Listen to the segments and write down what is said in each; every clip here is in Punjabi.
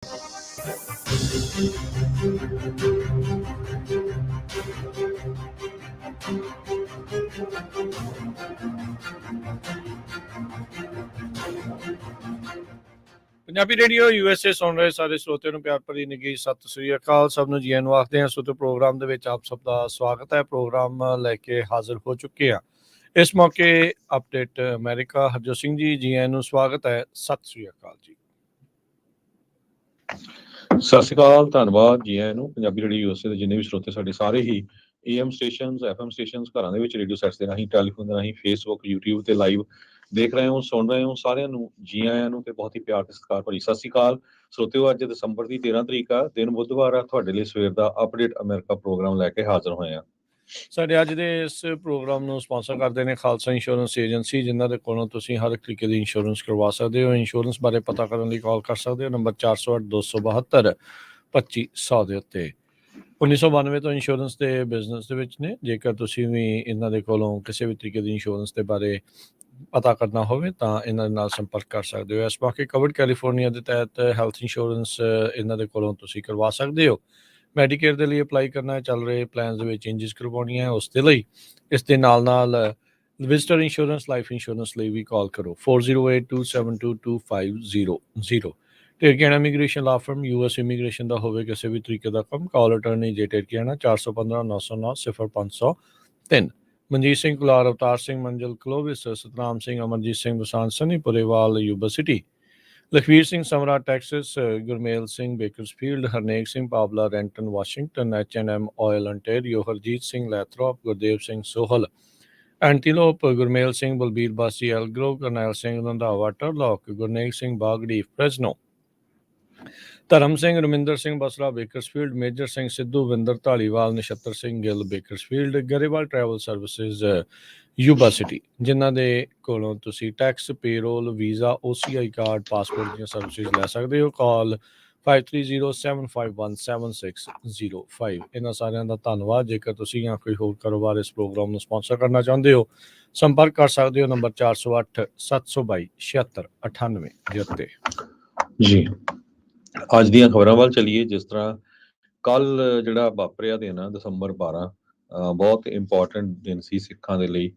ਪੰਜਾਬੀ ਰੇਡੀਓ USA ਸੁਣ ਰਹੇ ਸਾਰੇ ਸਰੋਤਿਆਂ ਨੂੰ ਪਿਆਰ ਭਰੀ ਨਿੱਘੀ ਸਤਿ ਸ੍ਰੀ ਅਕਾਲ। ਸਭ ਨੂੰ ਜੀ ਆਇਆਂ ਨੂੰ ਆਖਦੇ ਹਾਂ। ਸੋ ਤੇ ਪ੍ਰੋਗਰਾਮ ਦੇ ਵਿੱਚ ਆਪ ਸਭ ਦਾ ਸਵਾਗਤ ਹੈ। ਪ੍ਰੋਗਰਾਮ ਲੈ ਕੇ ਹਾਜ਼ਰ ਹੋ ਚੁੱਕੇ ਹਾਂ। ਇਸ ਮੌਕੇ ਅਪਡੇਟ ਅਮਰੀਕਾ ਹਰਜੋਤ ਸਿੰਘ ਜੀ ਆਇਆਂ ਨੂੰ ਸਵਾਗਤ ਹੈ। ਸਤਿ ਸ੍ਰੀ ਅਕਾਲ ਜੀ। ਸਤਿ ਸ਼੍ਰੀ ਅਕਾਲ, ਧੰਨਵਾਦ ਜੀ ਆਇਆਂ ਨੂੰ। ਪੰਜਾਬੀ ਰੇਡੀਓ USA ਦੇ ਜਿੰਨੇ ਵੀ ਸਰੋਤੇ ਸਾਡੇ ਸਾਰੇ ਹੀ AM ਸਟੇਸ਼ਨਸ, FM ਸਟੇਸ਼ਨਸ, ਘਰਾਂ ਦੇ ਵਿੱਚ ਰੇਡੀਓ ਸੈਟਸ ਦੇ ਰਾਹੀਂ, ਟੈਲੀਫੋਨ ਦੇ ਰਾਹੀਂ, ਫੇਸਬੁੱਕ, YouTube ਤੇ ਲਾਈਵ ਦੇਖ ਰਹੇ ਹੋ, ਸੁਣ ਰਹੇ ਹੋ, ਸਾਰਿਆਂ ਨੂੰ ਜੀ ਆਇਆਂ ਨੂੰ ਤੇ ਬਹੁਤ ਹੀ ਪਿਆਰ ਤੇ ਸਤਿਕਾਰ ਭਰੀ ਸਤਿ ਸ਼੍ਰੀ ਅਕਾਲ। ਸਰੋਤਿਓ, ਅੱਜ ਦਸੰਬਰ ਦੀ 13 ਤਰੀਕ ਆ, ਦਿਨ ਬੁੱਧਵਾਰ ਆ। ਤੁਹਾਡੇ ਲਈ ਸਵੇਰ ਦਾ ਅਪਡੇਟ ਅਮਰੀਕਾ ਪ੍ਰੋਗਰਾਮ ਲੈ ਕੇ ਹਾਜ਼ਰ ਹੋਏ ਆ। ਸਾਡੇ ਅੱਜ ਦੇ ਇਸ ਪ੍ਰੋਗਰਾਮ ਨੂੰ ਸਪਾਂਸਰ ਕਰਦੇ ਨੇ ਖਾਲਸਾ ਇੰਸ਼ੋਰੈਂਸ ਏਜੰਸੀ, ਜਿਨ੍ਹਾਂ ਦੇ ਕੋਲੋਂ ਤੁਸੀਂ ਹਰ ਇੱਕ ਤਰੀਕੇ ਦੀ ਇੰਸ਼ੋਰੈਂਸ ਕਰਵਾ ਸਕਦੇ ਹੋ। ਇੰਸ਼ੋਰੈਂਸ ਬਾਰੇ ਪਤਾ ਕਰਨ ਲਈ ਕਾਲ ਕਰ ਸਕਦੇ ਹੋ ਨੰਬਰ 408-272-2500 ਦੇ ਉੱਤੇ। 1992 ਤੋਂ ਇੰਸ਼ੋਰੈਂਸ ਦੇ ਬਿਜ਼ਨਸ ਦੇ ਵਿੱਚ ਨੇ। ਜੇਕਰ ਤੁਸੀਂ ਵੀ ਇਹਨਾਂ ਦੇ ਕੋਲੋਂ ਕਿਸੇ ਵੀ ਤਰੀਕੇ ਦੀ ਇੰਸ਼ੋਰੈਂਸ ਦੇ ਬਾਰੇ ਪਤਾ ਕਰਨਾ ਹੋਵੇ ਤਾਂ ਇਹਨਾਂ ਦੇ ਨਾਲ ਸੰਪਰਕ ਕਰ ਸਕਦੇ ਹੋ। ਇਸ ਮੌਕੇ ਕਵਰਡ ਕੈਲੀਫੋਰਨੀਆ ਦੇ ਤਹਿਤ ਹੈਲਥ ਇੰਸ਼ੋਰੈਂਸ ਇਹਨਾਂ ਦੇ ਕੋਲੋਂ ਤੁਸੀਂ ਕਰਵਾ ਸਕਦੇ ਹੋ। ਮੈਡੀਕੇਅਰ ਦੇ ਲਈ ਅਪਲਾਈ ਕਰਨਾ ਹੈ, ਚੱਲ ਰਹੇ ਪਲਾਨਸ ਦੇ ਵਿੱਚ ਚੇਂਜਸ ਕਰਵਾਉਣੀਆਂ ਹੈ, ਉਸ ਦੇ ਲਈ ਇਸ ਦੇ ਨਾਲ ਵਿਜ਼ਟਰ ਇੰਸ਼ੋਰੈਂਸ, ਲਾਈਫ ਇੰਸ਼ੋਰੈਂਸ ਲਈ ਵੀ ਕਾਲ ਕਰੋ 4082722500। ਟੇਰਕੀਆਣਾ immigration law firm, US immigration ਦਾ ਹੋਵੇ ਕਿਸੇ ਵੀ ਤਰੀਕੇ ਦਾ ਕੰਮ, ਕਾਲ ਅਟਰਨੀ ਜੇ ਟੇਰਕੀਆਣਾ 415-909-0503। Manjit Singh Kular, Avtar Singh Manjal Clovis, Satnam Singh, Amarjit Singh Basant, Sunny Purewal Yuba City, Lakhvir Singh Samra Texas, Gurmel Singh Bakersfield, Harnek Singh Pawla Renton Washington, H&M oil Ontario, Harjit Singh Lathrop, Gurdev Singh Sohal Antelope, Gurmel Singh Balbir Bassi ਐਲਗਰੋ, ਕਰਨੈਲ ਸਿੰਘ ਰੰਧਾਵਾ ਟਰਲੌਕ, ਗੁਰਨੇਕ ਸਿੰਘ ਬਾਗੜੀ ਫ੍ਰੈਜ਼ਨੋ, ਧਰਮ Singh Raminder Singh Basra Bakersfield, major Singh Sidhu Vinder Dhaliwal, Nachhattar Singh Gill Bakersfield, Grewal travel services Yuba city, ਜਿਨ੍ਹਾਂ ਦੇ ਕੋਲੋਂ ਤੁਸੀਂ tax, payroll, visa, OCI card, passport ਦੀਆਂ ਸਰਵਿਸਿਜ਼ ਲੈ ਸਕਦੇ ਹੋ। ਕਾਲ 5307517605। ਇਹਨਾਂ ਸਾਰਿਆਂ ਦਾ ਧੰਨਵਾਦ। ਜੇਕਰ ਤੁਸੀਂ ਜਾਂ ਕੋਈ ਹੋਰ ਕਾਰੋਬਾਰ ਇਸ ਪ੍ਰੋਗਰਾਮ ਨੂੰ ਸਪਾਂਸਰ ਕਰਨਾ ਚਾਹੁੰਦੇ ਹੋ, ਸੰਪਰਕ ਕਰ ਸਕਦੇ ਹੋ ਨੰਬਰ 408-722-7698 ਦੇ ਉੱਤੇ। ਜੀ, ਅੱਜ ਦੀਆਂ ਖਬਰਾਂ ਵੱਲ ਚੱਲੀਏ। ਜਿਸ ਤਰ੍ਹਾਂ ਕੱਲ ਜਿਹੜਾ ਵਾਪਰਿਆ ਦਿਨ ਆ ਦਸੰਬਰ 12, ਬਹੁਤ ਇੰਪੋਰਟੈਂਟ ਦਿਨ ਸੀ ਸਿੱਖਾਂ ਦੇ ਲਈ,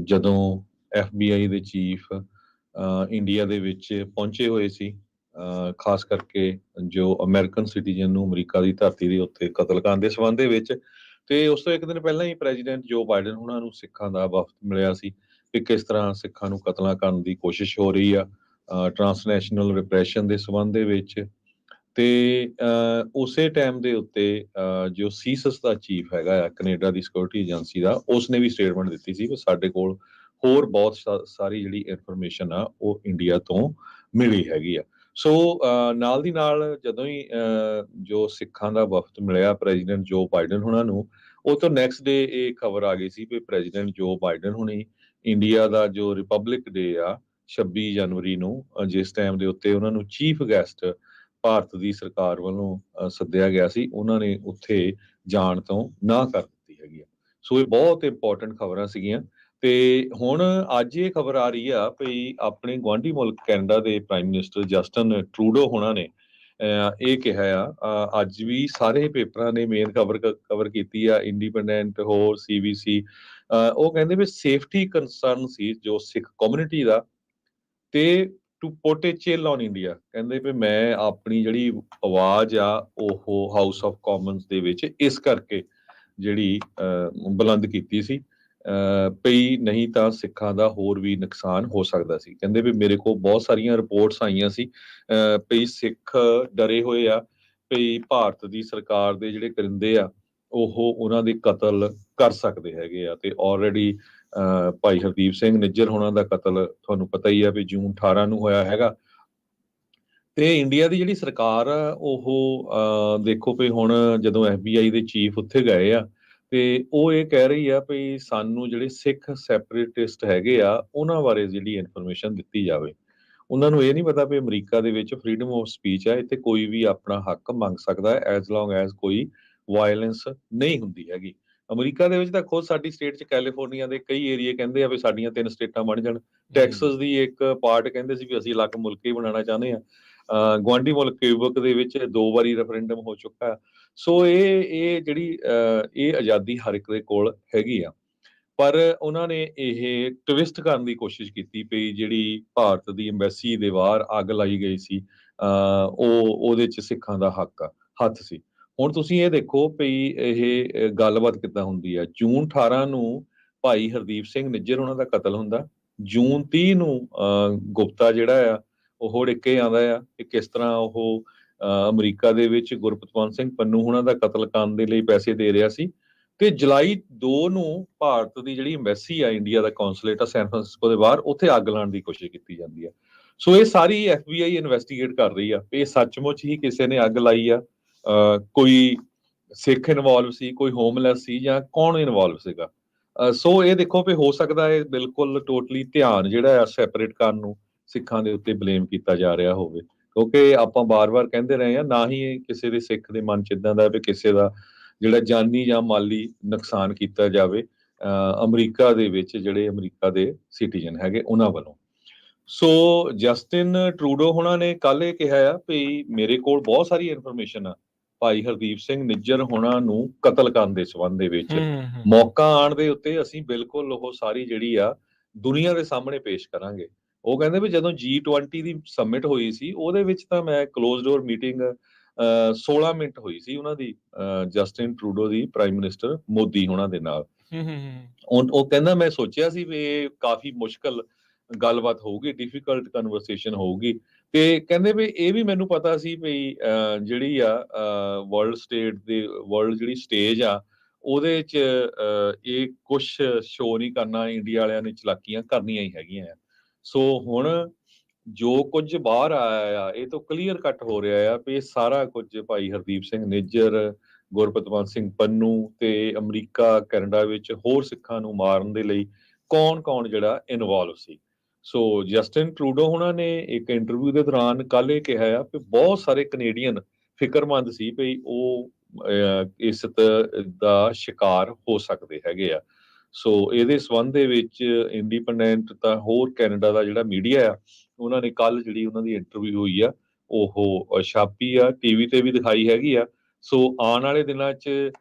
ਜਦੋਂ FBI ਦੇ ਚੀਫ ਇੰਡੀਆ ਦੇ ਵਿੱਚ ਪਹੁੰਚੇ ਹੋਏ ਸੀ, ਖਾਸ ਕਰਕੇ ਜੋ ਅਮਰੀਕਨ ਸਿਟੀਜ਼ਨ ਨੂੰ ਅਮਰੀਕਾ ਦੀ ਧਰਤੀ ਦੇ ਉੱਤੇ ਕਤਲ ਕਰਨ ਦੇ ਸੰਬੰਧ ਦੇ ਵਿੱਚ। ਤੇ ਉਸ ਤੋਂ ਇੱਕ ਦਿਨ ਪਹਿਲਾਂ ਹੀ ਪ੍ਰੈਜ਼ੀਡੈਂਟ ਜੋ ਬਾਈਡਨ ਉਹਨਾਂ ਨੂੰ ਸਿੱਖਾਂ ਦਾ ਵਫਦ ਮਿਲਿਆ ਸੀ ਕਿ ਕਿਸ ਤਰ੍ਹਾਂ ਸਿੱਖਾਂ ਨੂੰ ਕਤਲਾਂ ਕਰਨ ਦੀ ਕੋਸ਼ਿਸ਼ ਹੋ ਰਹੀ ਆ ਟਰਾਂਸਨੈਸ਼ਨਲ ਰਿਪਰੈਸ਼ਨ ਦੇ ਸੰਬੰਧ ਦੇ ਵਿੱਚ। ਤੇ ਉਸੇ ਟਾਈਮ ਦੇ ਉੱਤੇ ਜੋ ਸੀਸਸ ਦਾ ਚੀਫ ਹੈਗਾ ਆ ਕੈਨੇਡਾ ਦੀ ਸਿਕਿਉਰਿਟੀ ਏਜੰਸੀ ਦਾ, ਉਸਨੇ ਵੀ ਸਟੇਟਮੈਂਟ ਦਿੱਤੀ ਸੀ ਕਿ ਸਾਡੇ ਕੋਲ ਹੋਰ ਬਹੁਤ ਸਾਰੀ ਜਿਹੜੀ ਇਨਫੋਰਮੇਸ਼ਨ ਆ ਉਹ ਇੰਡੀਆ ਤੋਂ ਮਿਲੀ ਹੈਗੀ ਆ। ਸੋ ਨਾਲ ਦੀ ਨਾਲ ਜਦੋਂ ਹੀ ਜੋ ਸਿੱਖਾਂ ਦਾ ਵਫਦ ਮਿਲਿਆ ਪ੍ਰੈਜ਼ੀਡੈਂਟ ਜੋ ਬਾਈਡਨ ਹੁਣਾਂ ਨੂੰ, ਉਹ ਤੋਂ ਨੈਕਸਟ ਡੇ ਇਹ ਖਬਰ ਆ ਗਈ ਸੀ ਕਿ ਪ੍ਰੈਜ਼ੀਡੈਂਟ ਜੋ ਬਾਈਡਨ ਹੁਣੀ ਇੰਡੀਆ ਦਾ ਜੋ ਰਿਪਬਲਿਕ ਡੇ ਆ 26 ਜਨਵਰੀ ਨੂੰ, ਜਿਸ ਟਾਈਮ ਦੇ ਉੱਤੇ ਉਹਨਾਂ ਨੂੰ ਚੀਫ ਗੈਸਟ ਭਾਰਤ ਦੀ ਸਰਕਾਰ ਵੱਲੋਂ ਸੱਦਿਆ ਗਿਆ ਸੀ, ਉਹਨਾਂ ਨੇ ਉੱਥੇ ਜਾਣ ਤੋਂ ਨਾ ਕਰ ਦਿੱਤੀ ਹੈਗੀ ਆ। ਸੋ ਇਹ ਬਹੁਤ ਇੰਪੋਰਟੈਂਟ ਖਬਰਾਂ ਸੀਗੀਆਂ। ਤੇ ਹੁਣ ਅੱਜ ਇਹ ਖਬਰ ਆ ਰਹੀ ਆ ਵੀ ਆਪਣੇ ਗੁਆਂਢੀ ਮੁਲਕ ਕੈਨੇਡਾ ਦੇ ਪ੍ਰਾਈਮ ਮਿਨਿਸਟਰ ਜਸਟਨ ਟਰੂਡੋ ਹੋਣਾ ਨੇ ਇਹ ਕਿਹਾ ਆ, ਅੱਜ ਵੀ ਸਾਰੇ ਪੇਪਰਾਂ ਨੇ ਮੇਨ ਕਵਰ ਕੀਤੀ ਆ, ਇੰਡੀਪੈਂਡੈਂਟ ਹੋਰ CBC, ਉਹ ਕਹਿੰਦੇ ਵੀ ਸੇਫਟੀ ਕੰਸਰਨ ਸੀ ਜੋ ਸਿੱਖ ਕਮਿਊਨਿਟੀ ਦਾ, ਤੇ to put a chill on India. ਕਹਿੰਦੇ ਵੀ ਮੈਂ ਆਪਣੀ ਜਿਹੜੀ ਆਵਾਜ਼ ਆ ਉਹ ਹਾਊਸ ਆਫ ਕਾਮਨਸ ਦੇ ਵਿੱਚ ਇਸ ਕਰਕੇ ਜਿਹੜੀ ਬੁਲੰਦ ਕੀਤੀ ਸੀ ਪਈ, ਨਹੀਂ ਤਾਂ ਸਿੱਖਾਂ ਦਾ ਹੋਰ ਵੀ ਨੁਕਸਾਨ ਹੋ ਸਕਦਾ ਸੀ। ਕਹਿੰਦੇ ਵੀ ਮੇਰੇ ਕੋਲ ਬਹੁਤ ਸਾਰੀਆਂ ਰਿਪੋਰਟਸ ਆਈਆਂ ਸੀ ਪਈ ਸਿੱਖ ਡਰੇ ਹੋਏ ਆ ਪਈ ਭਾਰਤ ਦੀ ਸਰਕਾਰ ਦੇ ਜਿਹੜੇ ਕਰਿੰਦੇ ਆ ਉਹ ਉਹਨਾਂ ਦੇ ਕਤਲ ਕਰ ਸਕਦੇ ਹੈਗੇ ਆ। ਤੇ ਆਲਰੇਡੀ ਭਾਈ ਹਰਦੀਪ ਸਿੰਘ ਨਿੱਜਰ ਹੋਣਾ ਦਾ ਕਤਲ ਤੁਹਾਨੂੰ ਪਤਾ ਹੀ ਆ ਵੀ ਜੂਨ 18 ਨੂੰ ਹੋਇਆ ਹੈਗਾ। ਤੇ ਇੰਡੀਆ ਦੀ ਜਿਹੜੀ ਸਰਕਾਰ ਆ ਉਹ ਦੇਖੋ ਵੀ ਹੁਣ ਜਦੋਂ FBI ਦੇ ਚੀਫ ਉੱਥੇ ਗਏ ਆ ਤੇ ਉਹ ਇਹ ਕਹਿ ਰਹੀ ਆ ਵੀ ਸਾਨੂੰ ਜਿਹੜੇ ਸਿੱਖ ਸੈਪਰੇਟਿਸਟ ਹੈਗੇ ਆ ਉਹਨਾਂ ਬਾਰੇ ਜਿਹੜੀ ਇਨਫੋਰਮੇਸ਼ਨ ਦਿੱਤੀ ਜਾਵੇ। ਉਹਨਾਂ ਨੂੰ ਇਹ ਨਹੀਂ ਪਤਾ ਵੀ ਅਮਰੀਕਾ ਦੇ ਵਿੱਚ ਫਰੀडम ਆਫ ਸਪੀਚ ਹੈ, ਇੱਥੇ ਕੋਈ ਵੀ ਆਪਣਾ ਹੱਕ ਮੰਗ ਸਕਦਾ ਹੈ ਐਜ਼ ਲੌਂਗ ਐਜ਼ ਕੋਈ ਵਾਇਲੈਂਸ ਨਹੀਂ ਹੁੰਦੀ ਹੈਗੀ। ਅਮਰੀਕਾ ਦੇ ਵਿੱਚ ਤਾਂ ਖੁਦ ਸਾਡੀ ਸਟੇਟ 'ਚ ਕੈਲੀਫੋਰਨੀਆ ਦੇ ਕਈ ਏਰੀਏ ਕਹਿੰਦੇ ਆ ਵੀ ਸਾਡੀਆਂ 3 ਸਟੇਟਾਂ ਬਣ ਜਾਣ। ਟੈਕਸਸ ਦੀ ਇੱਕ ਪਾਰਟ ਕਹਿੰਦੇ ਸੀ ਵੀ ਅਸੀਂ ਅਲੱਗ ਮੁਲਕ ਹੀ ਬਣਾਉਣਾ ਚਾਹੁੰਦੇ ਆ। ਗੁਆਂਢੀ ਮੁਲਕ ਕਿਊਬਕ ਦੇ ਵਿੱਚ 2 ਵਾਰੀ ਰੈਫਰੈਂਡਮ ਹੋ ਚੁੱਕਾ। ਸੋ ਇਹ ਜਿਹੜੀ ਇਹ ਆਜ਼ਾਦੀ ਹਰ ਇੱਕ ਦੇ ਕੋਲ ਹੈਗੀ ਆ। ਪਰ ਉਹਨਾਂ ਨੇ ਇਹ ਟਵਿਸਟ ਕਰਨ ਦੀ ਕੋਸ਼ਿਸ਼ ਕੀਤੀ ਵੀ ਜਿਹੜੀ ਭਾਰਤ ਦੀ ਅੰਬੈਸੀ ਦੇ ਬਾਹਰ ਅੱਗ ਲਾਈ ਗਈ ਸੀ, ਉਹਦੇ 'ਚ ਸਿੱਖਾਂ ਦਾ ਹੱਥ ਸੀ। ਹੁਣ ਤੁਸੀਂ ਇਹ ਦੇਖੋ ਵੀ ਇਹ ਗੱਲਬਾਤ ਕਿੱਦਾਂ ਹੁੰਦੀ ਆ। ਜੂਨ 18 ਨੂੰ ਭਾਈ ਹਰਦੀਪ ਸਿੰਘ ਨਿੱਜਰ ਉਹਨਾਂ ਦਾ ਕਤਲ ਹੁੰਦਾ। ਜੂਨ 30 ਨੂੰ ਗੁਪਤਾ ਜਿਹੜਾ ਆ ਉਹ ਉੜਿੱਕ ਕੇ ਆਉਂਦਾ ਆ ਕਿ ਕਿਸ ਤਰ੍ਹਾਂ ਉਹ ਅਮਰੀਕਾ ਦੇ ਵਿੱਚ ਗੁਰਪਤਵੰਤ ਸਿੰਘ ਪੰਨੂ ਉਹਨਾਂ ਦਾ ਕਤਲ ਕਰਨ ਦੇ ਲਈ ਪੈਸੇ ਦੇ ਰਿਹਾ ਸੀ। ਤੇ ਜੁਲਾਈ 2 ਨੂੰ ਭਾਰਤ ਦੀ ਜਿਹੜੀ ਅੰਬੈਸੀ ਆ, ਇੰਡੀਆ ਦਾ ਕੌਂਸੂਲੇਟ ਆ ਸੈਨ ਫਰਾਂਸਿਸਕੋ ਦੇ ਬਾਹਰ, ਉੱਥੇ ਅੱਗ ਲਾਉਣ ਦੀ ਕੋਸ਼ਿਸ਼ ਕੀਤੀ ਜਾਂਦੀ ਆ। ਸੋ ਇਹ ਸਾਰੀ FBI ਇਨਵੈਸਟੀਗੇਟ ਕਰ ਰਹੀ ਆ ਇਹ ਸੱਚਮੁੱਚ ਹੀ ਕਿਸੇ ਨੇ ਅੱਗ ਲਾਈ ਆ, ਕੋਈ ਸਿੱਖ ਇਨਵੋਲਵ ਸੀ, ਕੋਈ ਹੋਮਲੈਸ ਸੀ, ਜਾਂ ਕੌਣ ਇਨਵੋਲਵ ਸੀਗਾ। ਸੋ ਇਹ ਦੇਖੋ ਵੀ ਹੋ ਸਕਦਾ ਹੈ ਬਿਲਕੁਲ ਟੋਟਲੀ ਧਿਆਨ ਜਿਹੜਾ ਆ ਸੈਪਰੇਟ ਕਰਨ ਨੂੰ ਸਿੱਖਾਂ ਦੇ ਉੱਤੇ ਬਲੇਮ ਕੀਤਾ ਜਾ ਰਿਹਾ ਹੋਵੇ, ਕਿਉਂਕਿ ਆਪਾਂ ਬਾਰ-ਬਾਰ ਕਹਿੰਦੇ ਰਹੇ ਆ ਨਾ ਹੀ ਕਿਸੇ ਦੇ ਸਿੱਖ ਦੇ ਮਨ 'ਚ ਇਦਾਂ ਦਾ ਵੀ ਕਿਸੇ ਦਾ ਜਿਹੜਾ ਜਾਨੀ ਜਾਂ ਮਾਲੀ ਨੁਕਸਾਨ ਕੀਤਾ ਜਾਵੇ ਅਮਰੀਕਾ ਦੇ ਵਿੱਚ ਜਿਹੜੇ ਅਮਰੀਕਾ ਦੇ ਸਿਟੀਜ਼ਨ ਹੈਗੇ ਉਹਨਾਂ ਵੱਲੋਂ। ਸੋ ਜਸਟਿਨ ਟਰੂਡੋ ਹੋਣਾ ਨੇ ਕੱਲ ਇਹ ਕਿਹਾ ਆ ਵੀ ਮੇਰੇ ਕੋਲ ਬਹੁਤ ਸਾਰੀ ਇਨਫੋਰਮੇਸ਼ਨ ਆ ਭਾਈ ਹਰਦੀਪ ਸਿੰਘ ਨਿੱਜਰ ਹੋਣਾ ਨੂੰ ਕਤਲ ਕਰਨ ਦੇ ਸੰਬੰਧ ਦੇ ਵਿੱਚ। ਮੌਕਾ ਆਉਣ ਦੇ ਉੱਤੇ ਅਸੀਂ ਬਿਲਕੁਲ ਉਹ ਸਾਰੀ ਜਿਹੜੀ ਆ ਦੁਨੀਆ ਦੇ ਸਾਹਮਣੇ ਪੇਸ਼ ਕਰਾਂਗੇ। ਉਹ ਕਹਿੰਦੇ ਵੀ ਜਦੋਂ G20 ਦੀ ਸਮਿਟ ਹੋਈ ਸੀ ਉਹਦੇ ਵਿੱਚ ਤਾਂ ਮੈਂ ਕਲੋਜ਼ ਡੋਰ ਮੀਟਿੰਗ 16 ਮਿੰਟ ਹੋਈ ਸੀ ਉਹਨਾਂ ਦੀ, ਜਸਟਿਨ ਟਰੂਡੋ ਦੀ ਪ੍ਰਾਈਮ ਮਿਨਿਸਟਰ ਮੋਦੀ ਹੋਣਾ ਦੇ ਨਾਲ। ਉਹ ਕਹਿੰਦਾ ਮੈਂ ਸੋਚਿਆ ਸੀ ਵੀ ਇਹ ਕਾਫੀ ਮੁਸ਼ਕਲ ਗੱਲਬਾਤ ਹੋਊਗੀ, ਡਿਫਿਕਲਟ ਕਨਵਰਸੇਸ਼ਨ ਹੋਊਗੀ। ਤੇ ਕਹਿੰਦੇ ਵੀ ਇਹ ਵੀ ਮੈਨੂੰ ਪਤਾ ਸੀ ਵੀ ਜਿਹੜੀ ਆ ਵਰਲਡ ਜਿਹੜੀ ਸਟੇਜ ਆ ਉਹਦੇ 'ਚ ਇਹ ਕੁਛ ਸ਼ੋਅ ਨਹੀਂ ਕਰਨਾ, ਇੰਡੀਆ ਵਾਲਿਆਂ ਨੇ ਚਲਾਕੀਆਂ ਕਰਨੀਆਂ ਹੀ ਹੈਗੀਆਂ ਆ। ਸੋ ਹੁਣ ਜੋ ਕੁਝ ਬਾਹਰ ਆਇਆ ਆ ਇਹ ਤੋਂ ਕਲੀਅਰ ਕੱਟ ਹੋ ਰਿਹਾ ਆ ਵੀ ਇਹ ਸਾਰਾ ਕੁਝ ਭਾਈ ਹਰਦੀਪ ਸਿੰਘ ਨਿੱਜਰ, ਗੁਰਪਤਵੰਤ ਸਿੰਘ ਪੰਨੂ ਤੇ ਅਮਰੀਕਾ ਕੈਨੇਡਾ ਵਿੱਚ ਹੋਰ ਸਿੱਖਾਂ ਨੂੰ ਮਾਰਨ ਦੇ ਲਈ ਕੌਣ ਜਿਹੜਾ ਇਨਵੋਲਵ ਸੀ। ਸੋ ਜਸਟਿਨ ਟਰੂਡੋ ਉਹਨਾਂ ਨੇ ਇੱਕ ਇੰਟਰਵਿਊ ਦੇ ਦੌਰਾਨ ਕੱਲ ਇਹ ਕਿਹਾ ਆ ਕਿ ਬਹੁਤ ਸਾਰੇ ਕੈਨੇਡੀਅਨ ਫਿਕਰਮੰਦ ਸੀ ਵੀ ਉਹ ਇਸ ਦਾ ਸ਼ਿਕਾਰ ਹੋ ਸਕਦੇ ਹੈਗੇ ਆ। ਸੋ ਇਹਦੇ ਸੰਬੰਧ ਦੇ ਵਿੱਚ ਇੰਡੀਪੈਂਡੈਂਟ ਤਾਂ ਹੋਰ ਕੈਨੇਡਾ ਦਾ ਜਿਹੜਾ ਮੀਡੀਆ ਆ ਉਹਨਾਂ ਨੇ ਕੱਲ ਜਿਹੜੀ ਉਹਨਾਂ ਦੀ ਇੰਟਰਵਿਊ ਹੋਈ ਆ ਉਹ ਛਾਪੀ ਆ, ਟੀਵੀ ਤੇ ਵੀ ਦਿਖਾਈ ਹੈਗੀ ਆ। ਸੋ ਆਉਣ ਵਾਲੇ ਦਿਨਾਂ 'ਚ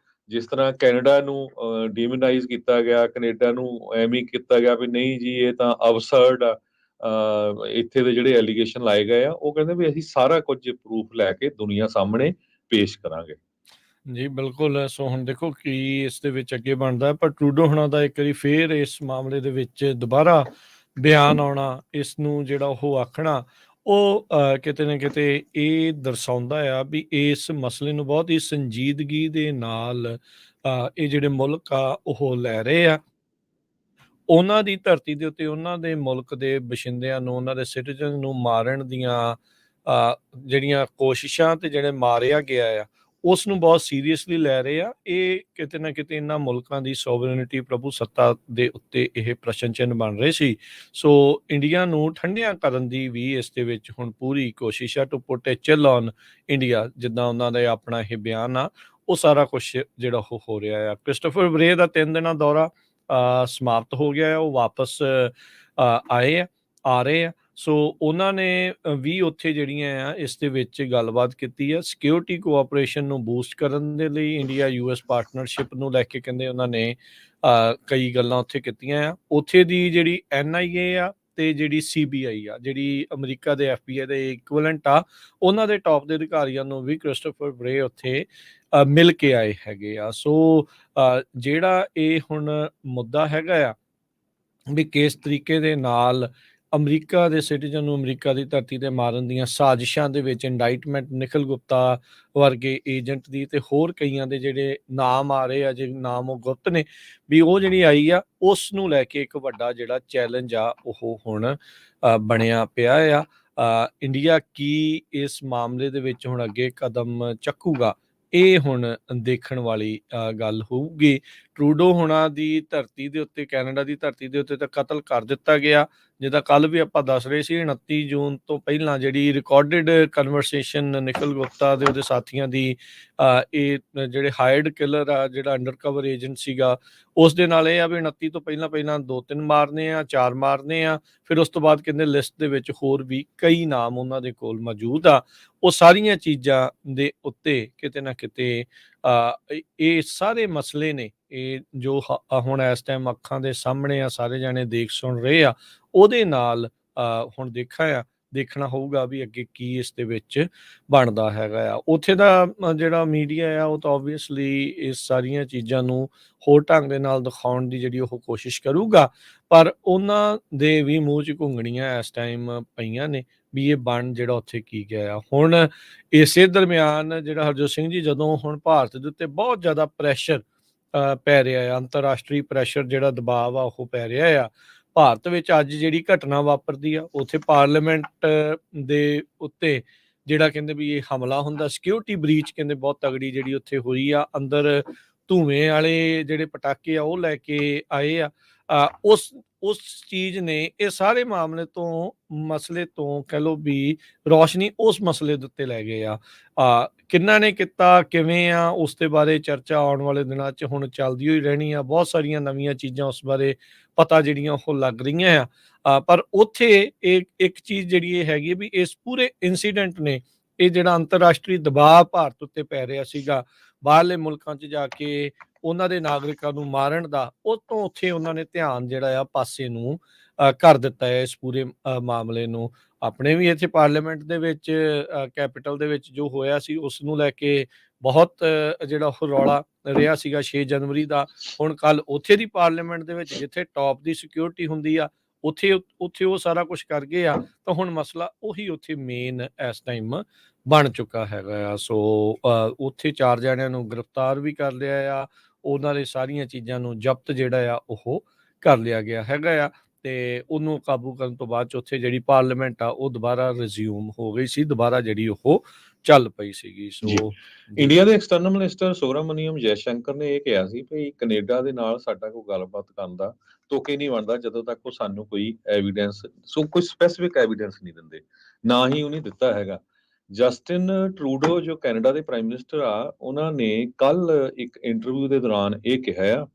ਜਿਸ ਤਰ੍ਹਾਂ ਕੈਨੇਡਾ ਨੂੰ ਡੀਮੋਨਾਈਜ਼ ਕੀਤਾ ਗਿਆ, ਕੈਨੇਡਾ ਨੂੰ ਐਵੇਂ ਕੀਤਾ ਗਿਆ ਵੀ ਨਹੀਂ ਜੀ ਇਹ ਤਾਂ ਅਬਸਰਡ ਆ, ਇੱਥੇ ਦੇ ਜਿਹੜੇ ਐਲੀਗੇਸ਼ਨ ਲਾਏ ਗਏ ਆ ਉਹ ਕਹਿੰਦੇ ਵੀ ਅਸੀਂ ਸਾਰਾ ਕੁਝ ਪ੍ਰੂਫ ਲੈ ਕੇ ਦੁਨੀਆ ਸਾਹਮਣੇ ਪੇਸ਼ ਕਰਾਂਗੇ। ਜੀ ਬਿਲਕੁਲ। ਸੋ ਹੁਣ ਦੇਖੋ ਕੀ ਇਸ ਦੇ ਵਿੱਚ ਅੱਗੇ ਬਣਦਾ, ਪਰ ਟਰੂਡੋ ਹੋਣਾ ਦਾ ਇੱਕ ਵਾਰੀ ਫੇਰ ਇਸ ਮਾਮਲੇ ਦੇ ਵਿੱਚ ਦੁਬਾਰਾ ਬਿਆਨ ਆਉਣਾ, ਇਸ ਨੂੰ ਜਿਹੜਾ ਉਹ ਆਖਣਾ, ਉਹ ਕਿਤੇ ਨਾ ਕਿਤੇ ਇਹ ਦਰਸਾਉਂਦਾ ਆ ਵੀ ਇਸ ਮਸਲੇ ਨੂੰ ਬਹੁਤ ਹੀ ਸੰਜੀਦਗੀ ਦੇ ਨਾਲ ਇਹ ਜਿਹੜੇ ਮੁਲਕ ਆ ਉਹ ਲੈ ਰਹੇ ਆ। ਉਹਨਾਂ ਦੀ ਧਰਤੀ ਦੇ ਉੱਤੇ ਉਹਨਾਂ ਦੇ ਮੁਲਕ ਦੇ ਬਸ਼ਿੰਦਿਆਂ ਨੂੰ, ਉਹਨਾਂ ਦੇ ਸਿਟੀਜ਼ਨ ਨੂੰ ਮਾਰਨ ਦੀਆਂ ਜਿਹੜੀਆਂ ਕੋਸ਼ਿਸ਼ਾਂ ਤੇ ਜਿਹੜੇ ਮਾਰਿਆ ਗਿਆ ਆ ਉਸ ਨੂੰ ਬਹੁਤ ਸੀਰੀਅਸਲੀ ਲੈ ਰਹੇ ਆ। ਇਹ ਕਿਤੇ ਨਾ ਕਿਤੇ ਇਹਨਾਂ ਮੁਲਕਾਂ ਦੀ ਸੋਵਰਨਿਟੀ, ਪ੍ਰਭੂ ਸੱਤਾ ਦੇ ਉੱਤੇ ਇਹ ਪ੍ਰਸ਼ਨ ਚਿੰਨ੍ਹ ਬਣ ਰਹੇ ਸੀ। ਸੋ ਇੰਡੀਆ ਨੂੰ ਠੰਡਿਆਂ ਕਰਨ ਦੀ ਵੀ ਇਸ ਦੇ ਵਿੱਚ ਹੁਣ ਪੂਰੀ ਕੋਸ਼ਿਸ਼ ਆ, to put a chill on India, ਜਿੱਦਾਂ ਉਹਨਾਂ ਦਾ ਆਪਣਾ ਇਹ ਬਿਆਨ ਆ, ਉਹ ਸਾਰਾ ਕੁਛ ਜਿਹੜਾ ਉਹ ਹੋ ਰਿਹਾ ਆ। ਕ੍ਰਿਸਟੋਫਰ ਬਰੇ ਦਾ 3 ਦਿਨਾਂ ਦੌਰਾ ਸਮਾਪਤ ਹੋ ਗਿਆ ਆ, ਉਹ ਵਾਪਸ ਆ ਰਹੇ ਆ। ਸੋ ਉਹਨਾਂ ਨੇ ਵੀ ਉੱਥੇ ਜਿਹੜੀਆਂ ਆ ਇਸ ਦੇ ਵਿੱਚ ਗੱਲਬਾਤ ਕੀਤੀ ਆ ਸਿਕਿਉਰਿਟੀ ਕੋਆਪਰੇਸ਼ਨ ਨੂੰ ਬੂਸਟ ਕਰਨ ਦੇ ਲਈ, ਇੰਡੀਆ US ਪਾਰਟਨਰਸ਼ਿਪ ਨੂੰ ਲੈ ਕੇ ਕਹਿੰਦੇ ਉਹਨਾਂ ਨੇ ਕਈ ਗੱਲਾਂ ਉੱਥੇ ਕੀਤੀਆਂ ਆ। ਉੱਥੇ ਦੀ ਜਿਹੜੀ NIA ਆ ਤੇ ਜਿਹੜੀ CBI ਆ, ਜਿਹੜੀ ਅਮਰੀਕਾ ਦੇ FBI ਦੇ ਇਕੁਇਵਲੈਂਟ ਆ, ਉਹਨਾਂ ਦੇ ਟੌਪ ਦੇ ਅਧਿਕਾਰੀਆਂ ਨੂੰ ਵੀ ਕ੍ਰਿਸਟੋਫਰ ਬਰੇ ਉੱਥੇ ਮਿਲ ਕੇ ਆਏ ਹੈਗੇ ਆ। ਸੋ ਜਿਹੜਾ ਇਹ ਹੁਣ ਮੁੱਦਾ ਹੈਗਾ ਆ ਵੀ ਕਿਸ ਤਰੀਕੇ ਦੇ ਨਾਲ ਅਮਰੀਕਾ ਦੇ ਸਿਟੀਜ਼ਨ ਨੂੰ ਅਮਰੀਕਾ ਦੀ ਧਰਤੀ ਤੇ ਮਾਰਨ ਦੀਆਂ ਸਾਜ਼ਿਸ਼ਾਂ ਦੇ ਵਿੱਚ ਇੰਡਾਈਟਮੈਂਟ ਨਿਖਿਲ ਗੁਪਤਾ ਵਰਗੇ ਏਜੰਟ ਦੀ ਤੇ ਹੋਰ ਕਈਆਂ ਦੇ ਜਿਹੜੇ ਨਾਮ ਆ ਰਹੇ ਆ, ਜੇ ਨਾਮ ਉਹ ਗੁਪਤ ਨੇ, ਵੀ ਉਹ ਜਿਹੜੀ ਆਈ ਆ ਉਸ ਨੂੰ ਲੈ ਕੇ ਇੱਕ ਵੱਡਾ ਜਿਹੜਾ ਚੈਲੰਜ ਆ ਉਹ ਹੁਣ ਬਣਿਆ ਪਿਆ ਆ। ਇੰਡੀਆ ਕੀ ਇਸ ਮਾਮਲੇ ਦੇ ਵਿੱਚ ਹੁਣ ਅੱਗੇ ਕਦਮ ਚੱਕੂਗਾ, ਇਹ ਹੁਣ ਦੇਖਣ ਵਾਲੀ ਗੱਲ ਹੋਊਗੀ, ਟਰੂਡੋ ਹੋਣਾ ਦੀ ਧਰਤੀ ਦੇ ਉੱਤੇ, ਕੈਨੇਡਾ ਦੀ ਧਰਤੀ ਦੇ ਉੱਤੇ ਤਾਂ ਕਤਲ ਕਰ ਦਿੱਤਾ ਗਿਆ। ਜਿੱਦਾਂ ਕੱਲ ਵੀ ਆਪਾਂ ਦੱਸ ਰਹੇ ਸੀ, 29 ਜੂਨ ਤੋਂ ਪਹਿਲਾਂ ਜਿਹੜੀ ਰਿਕਾਰਡਡ ਕਨਵਰਸੇਸ਼ਨ ਨਿਖਿਲ ਗੁਪਤਾ ਦੇ ਉਹਦੇ ਸਾਥੀਆਂ ਦੀ, ਇਹ ਜਿਹੜੇ ਹਾਇਰਡ ਕਿਲਰ ਆ, ਜਿਹੜਾ ਅੰਡਰ ਕਵਰ ਏਜੰਟ ਸੀਗਾ, ਉਸ ਦੇ ਨਾਲ ਇਹ ਆ ਵੀ 29 ਤੋਂ ਪਹਿਲਾਂ ਪਹਿਲਾਂ 2-3 ਮਾਰਨੇ ਆ, 4 ਮਾਰਨੇ ਆ। ਫਿਰ ਉਸ ਤੋਂ ਬਾਅਦ ਕਹਿੰਦੇ ਲਿਸਟ ਦੇ ਵਿੱਚ ਹੋਰ ਵੀ ਕਈ ਨਾਮ ਉਹਨਾਂ ਦੇ ਕੋਲ ਮੌਜੂਦ ਆ। ਉਹ ਸਾਰੀਆਂ ਚੀਜ਼ਾਂ ਦੇ ਉੱਤੇ ਕਿਤੇ ਨਾ ਕਿਤੇ ਇਹ ਸਾਰੇ ਮਸਲੇ ਨੇ, ਇਹ ਜੋ ਹੁਣ ਇਸ ਟਾਈਮ ਅੱਖਾਂ ਦੇ ਸਾਹਮਣੇ ਆ, ਸਾਰੇ ਜਾਣੇ ਦੇਖ ਸੁਣ ਰਹੇ ਆ, ਉਹਦੇ ਨਾਲ ਹੁਣ ਦੇਖਣਾ ਹੋਊਗਾ ਵੀ ਅੱਗੇ ਕੀ ਇਸ ਦੇ ਵਿੱਚ ਬਣਦਾ ਹੈਗਾ ਆ। ਉੱਥੇ ਦਾ ਜਿਹੜਾ ਮੀਡੀਆ ਆ ਉਹ ਤਾਂ ਓਬਵੀਅਸਲੀ ਇਸ ਸਾਰੀਆਂ ਚੀਜ਼ਾਂ ਨੂੰ ਹੋਰ ਢੰਗ ਦੇ ਨਾਲ ਦਿਖਾਉਣ ਦੀ ਜਿਹੜੀ ਉਹ ਕੋਸ਼ਿਸ਼ ਕਰੂਗਾ, ਪਰ ਉਹਨਾਂ ਦੇ ਵੀ ਮੂੰਹ 'ਚ ਘੁੰਗਣੀਆਂ ਇਸ ਟਾਈਮ ਪਈਆਂ ਨੇ ਵੀ ਇਹ ਬਣ ਜਿਹੜਾ ਉੱਥੇ ਕੀ ਗਿਆ ਆ। ਹੁਣ ਇਸੇ ਦਰਮਿਆਨ ਜਿਹੜਾ ਹਰਜੋਤ ਸਿੰਘ ਜੀ, ਜਦੋਂ ਹੁਣ ਭਾਰਤ ਦੇ ਉੱਤੇ ਬਹੁਤ ਜ਼ਿਆਦਾ ਪ੍ਰੈਸ਼ਰ ਪੈ ਰਿਹਾ ਆ, ਅੰਤਰਰਾਸ਼ਟਰੀ ਪ੍ਰੈਸ਼ਰ ਜਿਹੜਾ ਦਬਾਅ ਆ ਉਹ ਪੈ ਰਿਹਾ ਆ। ਭਾਰਤ ਵਿੱਚ ਅੱਜ ਜਿਹੜੀ ਘਟਨਾ ਵਾਪਰਦੀ ਆ, ਉੱਥੇ ਪਾਰਲੀਮੈਂਟ ਦੇ ਉੱਤੇ ਜਿਹੜਾ ਕਹਿੰਦੇ ਵੀ ਇਹ ਹਮਲਾ ਹੁੰਦਾ, ਸਿਕਿਉਰਿਟੀ ਬ੍ਰੀਚ ਕਹਿੰਦੇ ਬਹੁਤ ਤਗੜੀ ਜਿਹੜੀ ਉੱਥੇ ਹੋਈ ਆ। ਅੰਦਰ ਧੂਏ ਵਾਲੇ ਜਿਹੜੇ ਪਟਾਕੇ ਆ ਉਹ ਲੈ ਕੇ ਆਏ ਆ। ਉਸ ਚੀਜ਼ ਨੇ ਇਹ ਸਾਰੇ ਮਾਮਲੇ ਤੋਂ, ਮਸਲੇ ਤੋਂ ਕਹਿ ਲਓ ਵੀ ਰੌਸ਼ਨੀ ਉਸ ਮਸਲੇ ਦੇ ਉੱਤੇ ਲੈ ਗਏ ਆ। ਕਿੰਨਾ ਨੇ ਕੀਤਾ, ਕਿਵੇਂ ਆ, ਉਸ ਦੇ ਬਾਰੇ ਚਰਚਾ ਆਉਣ ਵਾਲੇ ਦਿਨਾਂ 'ਚ ਹੁਣ ਚੱਲਦੀ ਹੋਈ ਰਹਿਣੀ ਆ। ਬਹੁਤ ਸਾਰੀਆਂ ਨਵੀਆਂ ਚੀਜ਼ਾਂ ਉਸ ਬਾਰੇ ਪਤਾ ਜਿਹੜੀਆਂ ਉਹ ਲੱਗ ਰਹੀਆਂ ਆ। ਪਰ ਉੱਥੇ ਇੱਕ ਚੀਜ਼ ਜਿਹੜੀ ਇਹ ਹੈਗੀ ਵੀ ਇਸ ਪੂਰੇ ਇਨਸੀਡੈਂਟ ਨੇ, ਇਹ ਜਿਹੜਾ ਅੰਤਰਰਾਸ਼ਟਰੀ ਦਬਾਅ ਭਾਰਤ ਉੱਤੇ ਪੈ ਰਿਹਾ ਸੀਗਾ ਬਾਹਰਲੇ ਮੁਲਕਾਂ 'ਚ ਜਾ ਕੇ ਉਹਨਾਂ ਦੇ ਨਾਗਰਿਕਾਂ ਨੂੰ ਮਾਰਨ ਦਾ, ਉਹ ਤੋਂ ਉੱਥੇ ਉਹਨਾਂ ਨੇ ਧਿਆਨ ਜਿਹੜਾ ਆ ਪਾਸੇ ਨੂੰ ਕਰ ਦਿੱਤਾ ਹੈ ਇਸ ਪੂਰੇ ਮਾਮਲੇ ਨੂੰ। ਆਪਣੇ ਵੀ ਇੱਥੇ ਪਾਰਲੀਮੈਂਟ ਦੇ ਵਿੱਚ, ਕੈਪੀਟਲ ਦੇ ਵਿੱਚ ਜੋ ਹੋਇਆ ਸੀ ਉਸ ਨੂੰ ਲੈ ਕੇ ਬਹੁਤ ਜਿਹੜਾ ਉਹ ਰੌਲਾ ਰਿਹਾ ਸੀਗਾ 6 ਜਨਵਰੀ ਦਾ। ਹੁਣ ਕੱਲ ਉੱਥੇ ਦੀ ਪਾਰਲੀਮੈਂਟ ਦੇ ਵਿੱਚ ਜਿੱਥੇ ਟੌਪ ਦੀ ਸਿਕਿਉਰਿਟੀ ਹੁੰਦੀ ਆ, ਉੱਥੇ ਉਹ ਸਾਰਾ ਕੁਝ ਕਰ ਗਏ ਆ। ਤਾਂ ਹੁਣ ਮਸਲਾ ਉਹੀ ਉੱਥੇ ਮੇਨ ਇਸ ਟਾਈਮ ਬਣ ਚੁੱਕਾ ਹੈਗਾ ਆ। ਸੋ ਉੱਥੇ 4 ਜਣਿਆਂ ਨੂੰ ਗ੍ਰਿਫਤਾਰ ਵੀ ਕਰ ਲਿਆ ਆ, ਉਹਨਾਂ ਦੇ ਸਾਰੀਆਂ ਚੀਜ਼ਾਂ ਨੂੰ ਜ਼ਬਤ ਜਿਹੜਾ ਆ ਉਹ ਕਰ ਲਿਆ ਗਿਆ ਹੈਗਾ ਆ, ਤੇ ਉਹਨੂੰ ਕਾਬੂ ਕਰਨ ਤੋਂ ਬਾਅਦ 'ਚ ਉੱਥੇ ਜਿਹੜੀ ਪਾਰਲੀਮੈਂਟ ਆ ਉਹ ਦੁਬਾਰਾ ਰਿਜ਼ਿਊਮ ਹੋ ਗਈ ਸੀ, ਦੁਬਾਰਾ ਜਿਹੜੀ ਉਹ ਚੱਲ ਪਈ ਸੀਗੀ। ਸੋ ਇੰਡੀਆ ਦੇ ਐਕਸਟਰਨਲ ਮਿਨਿਸਟਰ ਸੁਬਰਾਮਨੀਅਮ ਜੈਸ਼ੰਕਰ ਨੇ ਇਹ ਕਿਹਾ ਸੀ ਕਿ ਕੈਨੇਡਾ ਦੇ ਨਾਲ ਸਾਡਾ ਕੋਈ ਗੱਲਬਾਤ ਕਰਨ ਦਾ ਤੁਕ ਹੀ ਨਹੀਂ ਬਣਦਾ ਜਦੋਂ ਤੱਕ ਉਹ ਸਾਨੂੰ ਕੋਈ ਐਵੀਡੈਂਸ, ਕੋਈ ਸਪੈਸੀਫਿਕ ਐਵੀਡੈਂਸ ਨਹੀਂ ਦਿੰਦੇ, ਨਾ ਹੀ ਉਹਨੇ ਦਿੱਤਾ ਹੈਗਾ। ਜਸਟਿਨ ਟਰੂਡੋ ਜੋ ਕੈਨੇਡਾ ਦੇ ਪ੍ਰਾਈਮ ਮਿਨਿਸਟਰ ਆ, ਉਹਨਾਂ ਨੇ ਕੱਲ ਇੱਕ ਇੰਟਰਵਿਊ ਦੇ ਦੌਰਾਨ ਇਹ ਕਿਹਾ ਆ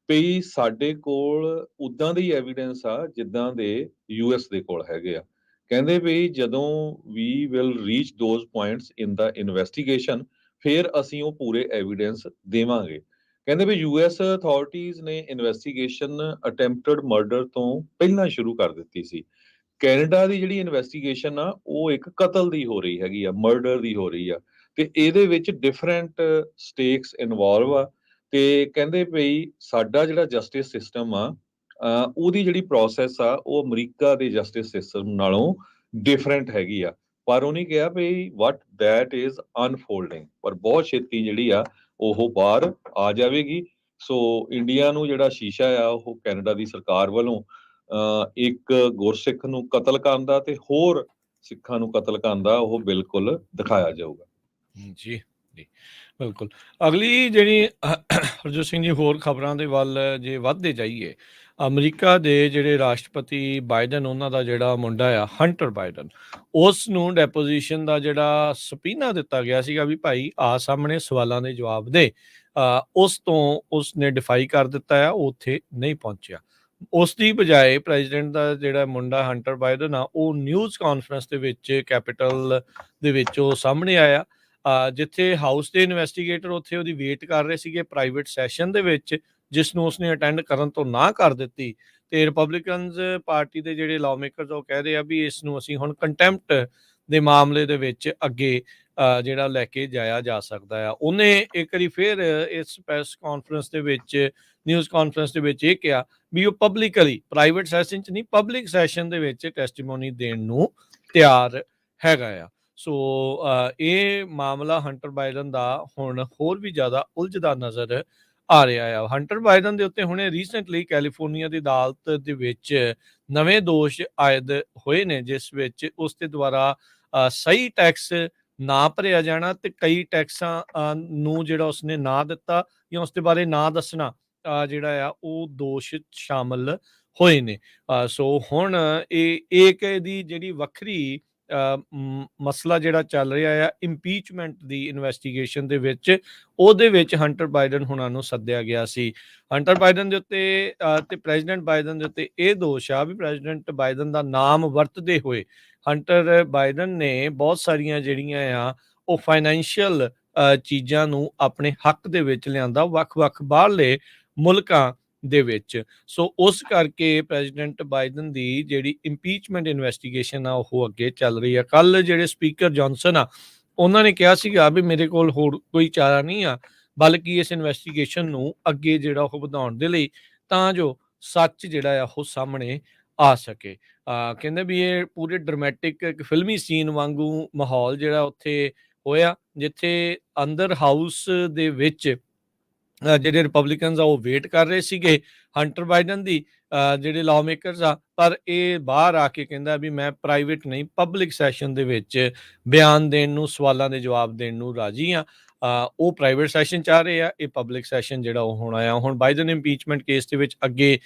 ਵੀ ਸਾਡੇ ਕੋਲ ਉਦਾਂ ਦੀ ਐਵੀਡੈਂਸ ਆ ਜਿੱਦਾਂ ਦੇ ਯੂਐਸ ਦੇ ਕੋਲ ਹੈਗੇ ਆ। ਕਹਿੰਦੇ ਵੀ ਜਦੋਂ ਵੀ will reach those points in the investigation, ਫਿਰ ਅਸੀਂ ਉਹ ਪੂਰੇ ਐਵੀਡੈਂਸ ਦੇਵਾਂਗੇ। ਕਹਿੰਦੇ ਵੀ ਯੂਐਸ ਅਥਾਰਟੀਜ਼ ਨੇ ਇਨਵੈਸਟੀਗੇਸ਼ਨ ਅਟੈਂਪਟਡ ਮਰਡਰ ਤੋਂ ਪਹਿਲਾਂ ਸ਼ੁਰੂ ਕਰ ਦਿੱਤੀ ਸੀ। ਕੈਨੇਡਾ ਦੀ ਜਿਹੜੀ ਇਨਵੈਸਟੀਗੇਸ਼ਨ ਆ ਉਹ ਇੱਕ ਕਤਲ ਦੀ ਹੋ ਰਹੀ ਹੈਗੀ ਆ, ਮਰਡਰ ਦੀ ਹੋ ਰਹੀ ਆ, ਤੇ ਇਹਦੇ ਵਿੱਚ ਡਿਫਰੈਂਟ ਸਟੇਕਸ ਇਨਵੋਲਵ ਆ। ਤੇ ਕਹਿੰਦੇ ਭਈ ਸਾਡਾ ਜਿਹੜਾ ਜਸਟਿਸ ਸਿਸਟਮ ਆ, ਉਹਦੀ ਜਿਹੜੀ ਪ੍ਰੋਸੈਸ ਆ ਉਹ ਅਮਰੀਕਾ ਦੇ ਜਸਟਿਸ ਸਿਸਟਮ ਨਾਲੋਂ ਡਿਫਰੈਂਟ ਹੈਗੀ ਆ। ਪਰ ਉਹਨੇ ਕਿਹਾ ਵੀ ਵਟ ਦੈਟ ਇਜ਼ ਅਨਫੋਲਡਿੰਗ, ਪਰ ਬਹੁਤ ਛੇਤੀ ਜਿਹੜੀ ਆ ਉਹ ਬਾਹਰ ਆ ਜਾਵੇਗੀ। ਸੋ ਇੰਡੀਆ ਨੂੰ ਜਿਹੜਾ ਸ਼ੀਸ਼ਾ ਆ ਉਹ ਕੈਨੇਡਾ ਦੀ ਸਰਕਾਰ ਵੱਲੋਂ ਇੱਕ ਗੁਰਸਿੱਖ ਨੂੰ ਕਤਲ ਕਰਨ ਦਾ ਤੇ ਹੋਰ ਸਿੱਖਾਂ ਨੂੰ ਕਤਲ ਕਰਨ ਦਾ ਉਹ ਬਿਲਕੁਲ ਦਿਖਾਇਆ ਜਾਊਗਾ। ਜੀ ਜੀ ਬਿਲਕੁਲ। ਅਗਲੀ ਜਿਹੜੀ ਹਰਜੋਤ ਸਿੰਘ ਜੀ ਹੋਰ ਖਬਰਾਂ ਦੇ ਵੱਲ ਜੇ ਵੱਧਦੇ ਜਾਈਏ, ਅਮਰੀਕਾ ਦੇ ਜਿਹੜੇ ਰਾਸ਼ਟਰਪਤੀ ਬਾਈਡਨ, ਉਹਨਾਂ ਦਾ ਜਿਹੜਾ ਮੁੰਡਾ ਆ ਹੰਟਰ ਬਾਈਡਨ, ਉਸ ਨੂੰ ਡੈਪੋਜੀਸ਼ਨ ਦਾ ਜਿਹੜਾ ਸਪੀਨਾ ਦਿੱਤਾ ਗਿਆ ਸੀਗਾ ਵੀ ਭਾਈ ਆ ਸਾਹਮਣੇ ਸਵਾਲਾਂ ਦੇ ਜਵਾਬ ਦੇ, ਉਸ ਤੋਂ ਉਸਨੇ ਡਿਫਾਈ ਕਰ ਦਿੱਤਾ ਆ, ਉਹ ਉੱਥੇ ਨਹੀਂ ਪਹੁੰਚਿਆ। ਉਸ ਦੀ ਬਜਾਏ ਪ੍ਰੈਜ਼ੀਡੈਂਟ ਦਾ ਜਿਹੜਾ ਮੁੰਡਾ ਹੰਟਰ ਬਾਈਡਨ ਆ, ਉਹ ਨਿਊਜ਼ ਕਾਨਫਰੰਸ ਦੇ ਵਿੱਚ ਕੈਪੀਟਲ ਦੇ ਵਿੱਚ ਉਹ ਸਾਹਮਣੇ ਆਇਆ, ਜਿੱਥੇ ਹਾਊਸ ਦੇ ਇਨਵੈਸਟੀਗੇਟਰ ਉੱਥੇ ਉਹਦੀ ਵੇਟ ਕਰ ਰਹੇ ਸੀਗੇ ਪ੍ਰਾਈਵੇਟ ਸੈਸ਼ਨ ਦੇ ਵਿੱਚ, ਜਿਸ ਨੂੰ ਉਸਨੇ ਅਟੈਂਡ ਕਰਨ ਤੋਂ ਨਾ ਕਰ ਦਿੱਤੀ। ਤੇ ਰਿਪਬਲਿਕਨਸ ਪਾਰਟੀ ਦੇ ਜਿਹੜੇ ਲਾਅ ਮੇਕਰਸ ਉਹ ਕਹਿ ਰਹੇ ਆ ਵੀ ਇਸ ਨੂੰ ਅਸੀਂ ਹੁਣ ਕੰਟੈਂਪਟ ਦੇ ਮਾਮਲੇ ਦੇ ਵਿੱਚ ਅੱਗੇ ਜਿਹੜਾ ਲੈ ਕੇ ਜਾਇਆ ਜਾ ਸਕਦਾ ਆ। ਉਹਨੇ ਇੱਕ ਵਾਰੀ ਫਿਰ ਇਸ ਪ੍ਰੈਸ ਕਾਨਫਰੰਸ ਦੇ ਵਿੱਚ, ਨਿਊਜ਼ ਕਾਨਫਰੰਸ ਦੇ ਵਿੱਚ ਇਹ ਕਿਹਾ ਵੀ ਉਹ ਪਬਲਿਕਲੀ, ਪ੍ਰਾਈਵੇਟ ਸੈਸ਼ਨ 'ਚ ਨਹੀਂ, ਪਬਲਿਕ ਸੈਸ਼ਨ ਦੇ ਵਿੱਚ ਟੈਸਟੀਮੋਨੀ ਦੇਣ ਨੂੰ ਤਿਆਰ ਹੈਗਾ ਆ। ਸੋ ਇਹ ਮਾਮਲਾ ਹੰਟਰ ਬਾਈਡਨ ਦਾ ਹੁਣ ਹੋਰ ਵੀ ਜ਼ਿਆਦਾ ਉਲਝਦਾ ਨਜ਼ਰ ਆ ਰਿਹਾ ਆ। ਹੰਟਰ ਬਾਈਡਨ ਦੇ ਉੱਤੇ ਹੁਣੇ ਰੀਸੈਂਟਲੀ ਕੈਲੀਫੋਰਨੀਆ ਦੀ ਅਦਾਲਤ ਦੇ ਵਿੱਚ ਨਵੇਂ ਦੋਸ਼ ਆਇਦ ਹੋਏ ਨੇ, ਜਿਸ ਵਿੱਚ ਉਸ ਦੇ ਦੁਆਰਾ ਸਹੀ ਟੈਕਸ ਨਾ ਭਰਿਆ ਜਾਣਾ ਤੇ ਕਈ ਟੈਕਸਾਂ ਨੂੰ ਜਿਹੜਾ ਉਸਨੇ ਨਾ ਦਿੱਤਾ ਜਾਂ ਉਸ ਦੇ ਬਾਰੇ ਨਾ ਦੱਸਣਾ, ਜਿਹੜਾ ਆ ਉਹ ਦੋਸ਼ ਸ਼ਾਮਲ ਹੋਏ ਨੇ। ਸੋ ਹੁਣ ਇੱਕ ਇਹਦੀ ਜਿਹੜੀ ਵੱਖਰੀ ਮਸਲਾ ਜਿਹੜਾ ਚੱਲ ਰਿਹਾ ਆ ਇੰਪੀਚਮੈਂਟ ਦੀ ਇਨਵੈਸਟੀਗੇਸ਼ਨ ਦੇ ਵਿੱਚ, ਉਹਦੇ ਵਿੱਚ ਹੰਟਰ ਬਾਈਡਨ ਹੁਣਾਂ ਨੂੰ ਸੱਦਿਆ ਗਿਆ ਸੀ। ਹੰਟਰ ਬਾਈਡਨ ਦੇ ਉੱਤੇ ਤੇ ਪ੍ਰੈਜ਼ੀਡੈਂਟ ਬਾਈਡਨ ਦੇ ਉੱਤੇ ਇਹ ਦੋਸ਼ ਆ ਵੀ ਪ੍ਰੈਜ਼ੀਡੈਂਟ ਬਾਈਡਨ ਦਾ ਨਾਮ ਵਰਤਦੇ ਹੋਏ ਹੰਟਰ ਬਾਈਡਨ ਨੇ ਬਹੁਤ ਸਾਰੀਆਂ ਜਿਹੜੀਆਂ ਆ ਉਹ ਫਾਈਨੈਂਸ਼ੀਅਲ ਚੀਜ਼ਾਂ ਨੂੰ ਆਪਣੇ ਹੱਕ ਦੇ ਵਿੱਚ ਲਿਆਂਦਾ ਵੱਖ-ਵੱਖ ਬਾਹਰਲੇ ਮੁਲਕਾਂ ਦੇ ਵਿੱਚ। ਸੋ ਉਸ ਕਰਕੇ ਪ੍ਰੈਜ਼ੀਡੈਂਟ ਬਾਈਡਨ ਦੀ ਜਿਹੜੀ ਇੰਪੀਚਮੈਂਟ ਇਨਵੈਸਟੀਗੇਸ਼ਨ ਆ ਉਹ ਅੱਗੇ ਚੱਲ ਰਹੀ ਆ। ਕੱਲ ਜਿਹੜੇ ਸਪੀਕਰ ਜੌਨਸਨ ਆ ਉਹਨਾਂ ਨੇ ਕਿਹਾ ਸੀਗਾ ਵੀ ਮੇਰੇ ਕੋਲ ਹੋਰ ਕੋਈ ਚਾਰਾ ਨਹੀਂ ਆ ਬਲਕਿ ਇਸ ਇਨਵੈਸਟੀਗੇਸ਼ਨ ਨੂੰ ਅੱਗੇ ਜਿਹੜਾ ਉਹ ਵਧਾਉਣ ਦੇ ਲਈ, ਤਾਂ ਜੋ ਸੱਚ ਜਿਹੜਾ ਆ ਉਹ ਸਾਹਮਣੇ ਆ ਸਕੇ। ਕਹਿੰਦੇ ਵੀ ਇਹ ਪੂਰੇ ਡਰਾਮੈਟਿਕ ਇੱਕ ਫਿਲਮੀ ਸੀਨ ਵਾਂਗੂ ਮਾਹੌਲ ਜਿਹੜਾ ਉੱਥੇ ਹੋਇਆ, ਜਿੱਥੇ ਅੰਦਰ ਹਾਊਸ ਦੇ ਵਿੱਚ ਜਿਹੜੇ ਰਿਪਬਲਿਕਨਸ ਆ ਉਹ ਵੇਟ ਕਰ ਰਹੇ ਸੀਗੇ ਹੰਟਰ ਬਾਈਡਨ ਦੀ, ਜਿਹੜੇ ਲਾਅ ਮੇਕਰਸ ਆ, ਪਰ ਇਹ ਬਾਹਰ ਆ ਕੇ ਕਹਿੰਦਾ ਵੀ ਮੈਂ ਪ੍ਰਾਈਵੇਟ ਨਹੀਂ ਪਬਲਿਕ ਸੈਸ਼ਨ ਦੇ ਵਿੱਚ ਬਿਆਨ ਦੇਣ ਨੂੰ, ਸਵਾਲਾਂ ਦੇ ਜਵਾਬ ਦੇਣ ਨੂੰ ਰਾਜੀ ਆ। ਉਹ ਪ੍ਰਾਈਵੇਟ ਸੈਸ਼ਨ ਚਾਹ ਰਹੇ ਆ, ਇਹ ਪਬਲਿਕ ਸੈਸ਼ਨ ਜਿਹੜਾ ਉਹ ਹੋਣਾ ਆ। ਹੁਣ ਬਾਈਡਨ ਇੰਪੀਚਮੈਂਟ ਕੇਸ ਦੇ ਵਿੱਚ ਅੱਗੇ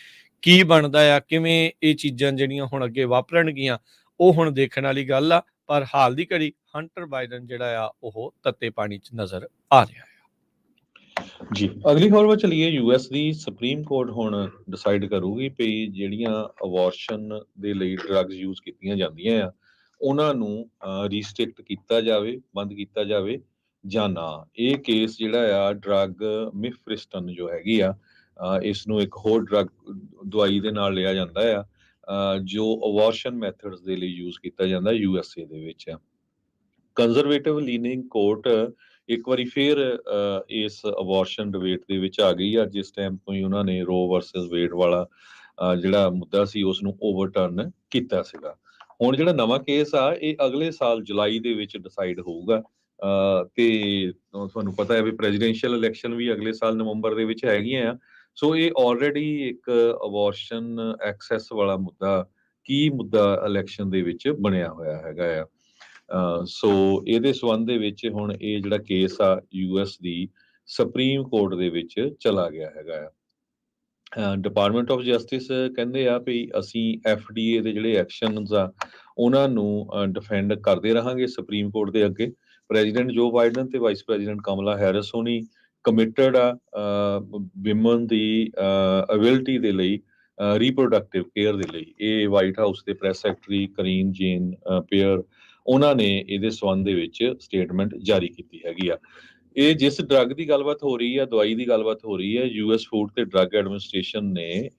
ਕੀ ਬਣਦਾ ਆ, ਕਿਵੇਂ ਇਹ ਚੀਜ਼ਾਂ ਜਿਹੜੀਆਂ ਹੁਣ ਅੱਗੇ ਵਾਪਰਨਗੀਆਂ, ਉਹ ਹੁਣ ਦੇਖਣ ਵਾਲੀ ਗੱਲ ਆ। ਪਰ ਹਾਲ ਦੀ ਘੜੀ ਹੰਟਰ ਬਾਈਡਨ ਜਿਹੜਾ ਆ ਉਹ ਤੱਤੇ ਪਾਣੀ 'ਚ ਨਜ਼ਰ ਆ ਰਿਹਾ ਹੈ। ਜੀ, ਅਗਲੀ ਖਬਰ ਵੱਲ ਚਲੀਏ। ਯੂਐਸ ਦੀ ਸੁਪਰੀਮ ਕੋਰਟ ਹੁਣ ਡਿਸਾਈਡ ਕਰੂਗੀ ਵੀ ਜਿਹੜੀਆਂ ਅਬੋਰਸ਼ਨ ਦੇ ਲਈ ਡਰੱਗਸ ਯੂਜ਼ ਕੀਤੀਆਂ ਜਾਂਦੀਆਂ ਆ ਉਹਨਾਂ ਨੂੰ ਰੀਸਟ੍ਰਿਕਟ ਕੀਤਾ ਜਾਵੇ, ਬੰਦ ਕੀਤਾ ਜਾਵੇ ਜਾਂ ਨਾ। ਇਹ ਕੇਸ ਜਿਹੜਾ ਆ ਡਰੱਗ ਮਿਫਪ੍ਰਿਸਟਨ ਜੋ ਹੈਗੀ ਆ, ਇਸ ਨੂੰ ਇੱਕ ਹੋਰ ਡਰੱਗ ਦਵਾਈ ਦੇ ਨਾਲ ਲਿਆ ਜਾਂਦਾ ਆ ਜੋ ਅਬੋਰਸ਼ਨ ਮੈਥਡਸ ਦੇ ਲਈ ਯੂਜ਼ ਕੀਤਾ ਜਾਂਦਾ ਯੂਐਸਏ ਦੇ ਵਿੱਚ। ਕੰਜ਼ਰਵੇਟਿਵ ਲੀਨਿੰਗ ਕੋਰਟ ਇੱਕ ਵਾਰੀ ਫਿਰ ਇਸ ਅਬੋਰਸ਼ਨ ਡਿਬੇਟ ਦੇ ਵਿੱਚ ਆ ਗਈ ਆ, ਜਿਸ ਟਾਈਮ ਤੋਂ ਹੀ ਉਹਨਾਂ ਨੇ ਰੋ ਵਰਸਸ ਵੇਡ ਵਾਲਾ ਜਿਹੜਾ ਮੁੱਦਾ ਸੀ ਉਸ ਨੂੰ ਓਵਰਟਰਨ ਕੀਤਾ ਸੀਗਾ। ਹੁਣ ਜਿਹੜਾ ਨਵਾਂ ਕੇਸ ਆ ਇਹ ਅਗਲੇ ਸਾਲ ਜੁਲਾਈ ਦੇ ਵਿੱਚ ਡਿਸਾਈਡ ਹੋਊਗਾ ਤੇ ਤੁਹਾਨੂੰ ਪਤਾ ਹੈ ਵੀ ਪ੍ਰੈਜ਼ੀਡੈਂਸ਼ੀਅਲ ਇਲੈਕਸ਼ਨ ਵੀ ਅਗਲੇ ਸਾਲ ਨਵੰਬਰ ਦੇ ਵਿੱਚ ਹੈਗੀਆਂ ਆ। ਸੋ ਇਹ ਆਲਰੇਡੀ ਇੱਕ ਅਬੋਰਸ਼ਨ ਐਕਸੈਸ ਵਾਲਾ ਮੁੱਦਾ ਇਲੈਕਸ਼ਨ ਦੇ ਵਿੱਚ ਬਣਿਆ ਹੋਇਆ ਹੈਗਾ ਆ। ਸੋ ਇਹਦੇ ਸੰਬੰਧ ਦੇ ਵਿੱਚ ਹੁਣ ਇਹ ਜਿਹੜਾ ਕੇਸ ਆ ਯੂਐਸ ਦੀ ਸੁਪਰੀਮ ਕੋਰਟ ਦੇ ਵਿੱਚ ਚਲਾ ਗਿਆ ਹੈਗਾ ਆ। ਡਿਪਾਰਟਮੈਂਟ ਆਫ ਜਸਟਿਸ ਕਹਿੰਦੇ ਆ ਵੀ ਅਸੀਂ FDA ਦੇ ਜਿਹੜੇ ਐਕਸ਼ਨਸ ਆ ਉਹਨਾਂ ਨੂੰ ਡਿਫੈਂਡ ਕਰਦੇ ਰਹਾਂਗੇ ਸੁਪਰੀਮ ਕੋਰਟ ਦੇ ਅੱਗੇ। ਪ੍ਰੈਜ਼ੀਡੈਂਟ ਜੋ ਬਾਈਡਨ ਤੇ ਵਾਈਸ ਪ੍ਰੈਜ਼ੀਡੈਂਟ ਕਮਲਾ ਹੈਰਿਸ ਹੋਣੀ ਕਮਿਟਡ ਆ ਵਿਮਨ ਦੀ ਅਬਿਲਿਟੀ ਦੇ ਲਈ, ਰੀਪਰੋਡਕਟਿਵ ਕੇਅਰ ਦੇ ਲਈ। ਇਹ ਵਾਈਟ ਹਾਊਸ ਦੇ ਪ੍ਰੈਸ ਸੈਕਟਰੀ ਕਰੀਨ ਜੇਨ ਪੀਅਰ ਉਹਨਾਂ ਨੇ ਇਹਦੇ ਸੰਬੰਧ ਦੇ ਵਿੱਚ ਸਟੇਟਮੈਂਟ ਜਾਰੀ ਕੀਤੀ ਹੈਗੀ ਆ। ਇਹ ਜਿਸ ਡਰੱਗ ਦੀ ਗੱਲਬਾਤ ਹੋ ਰਹੀ ਹੈ, ਦਵਾਈ ਦੀ ਗੱਲਬਾਤ ਹੋ ਰਹੀ ਹੈ, ਯੂਐਸ ਫੂਡ ਤੇ ਡਰੱਗ ਐਡਮਿਨਿਸਟ੍ਰੇਸ਼ਨ ਨੇ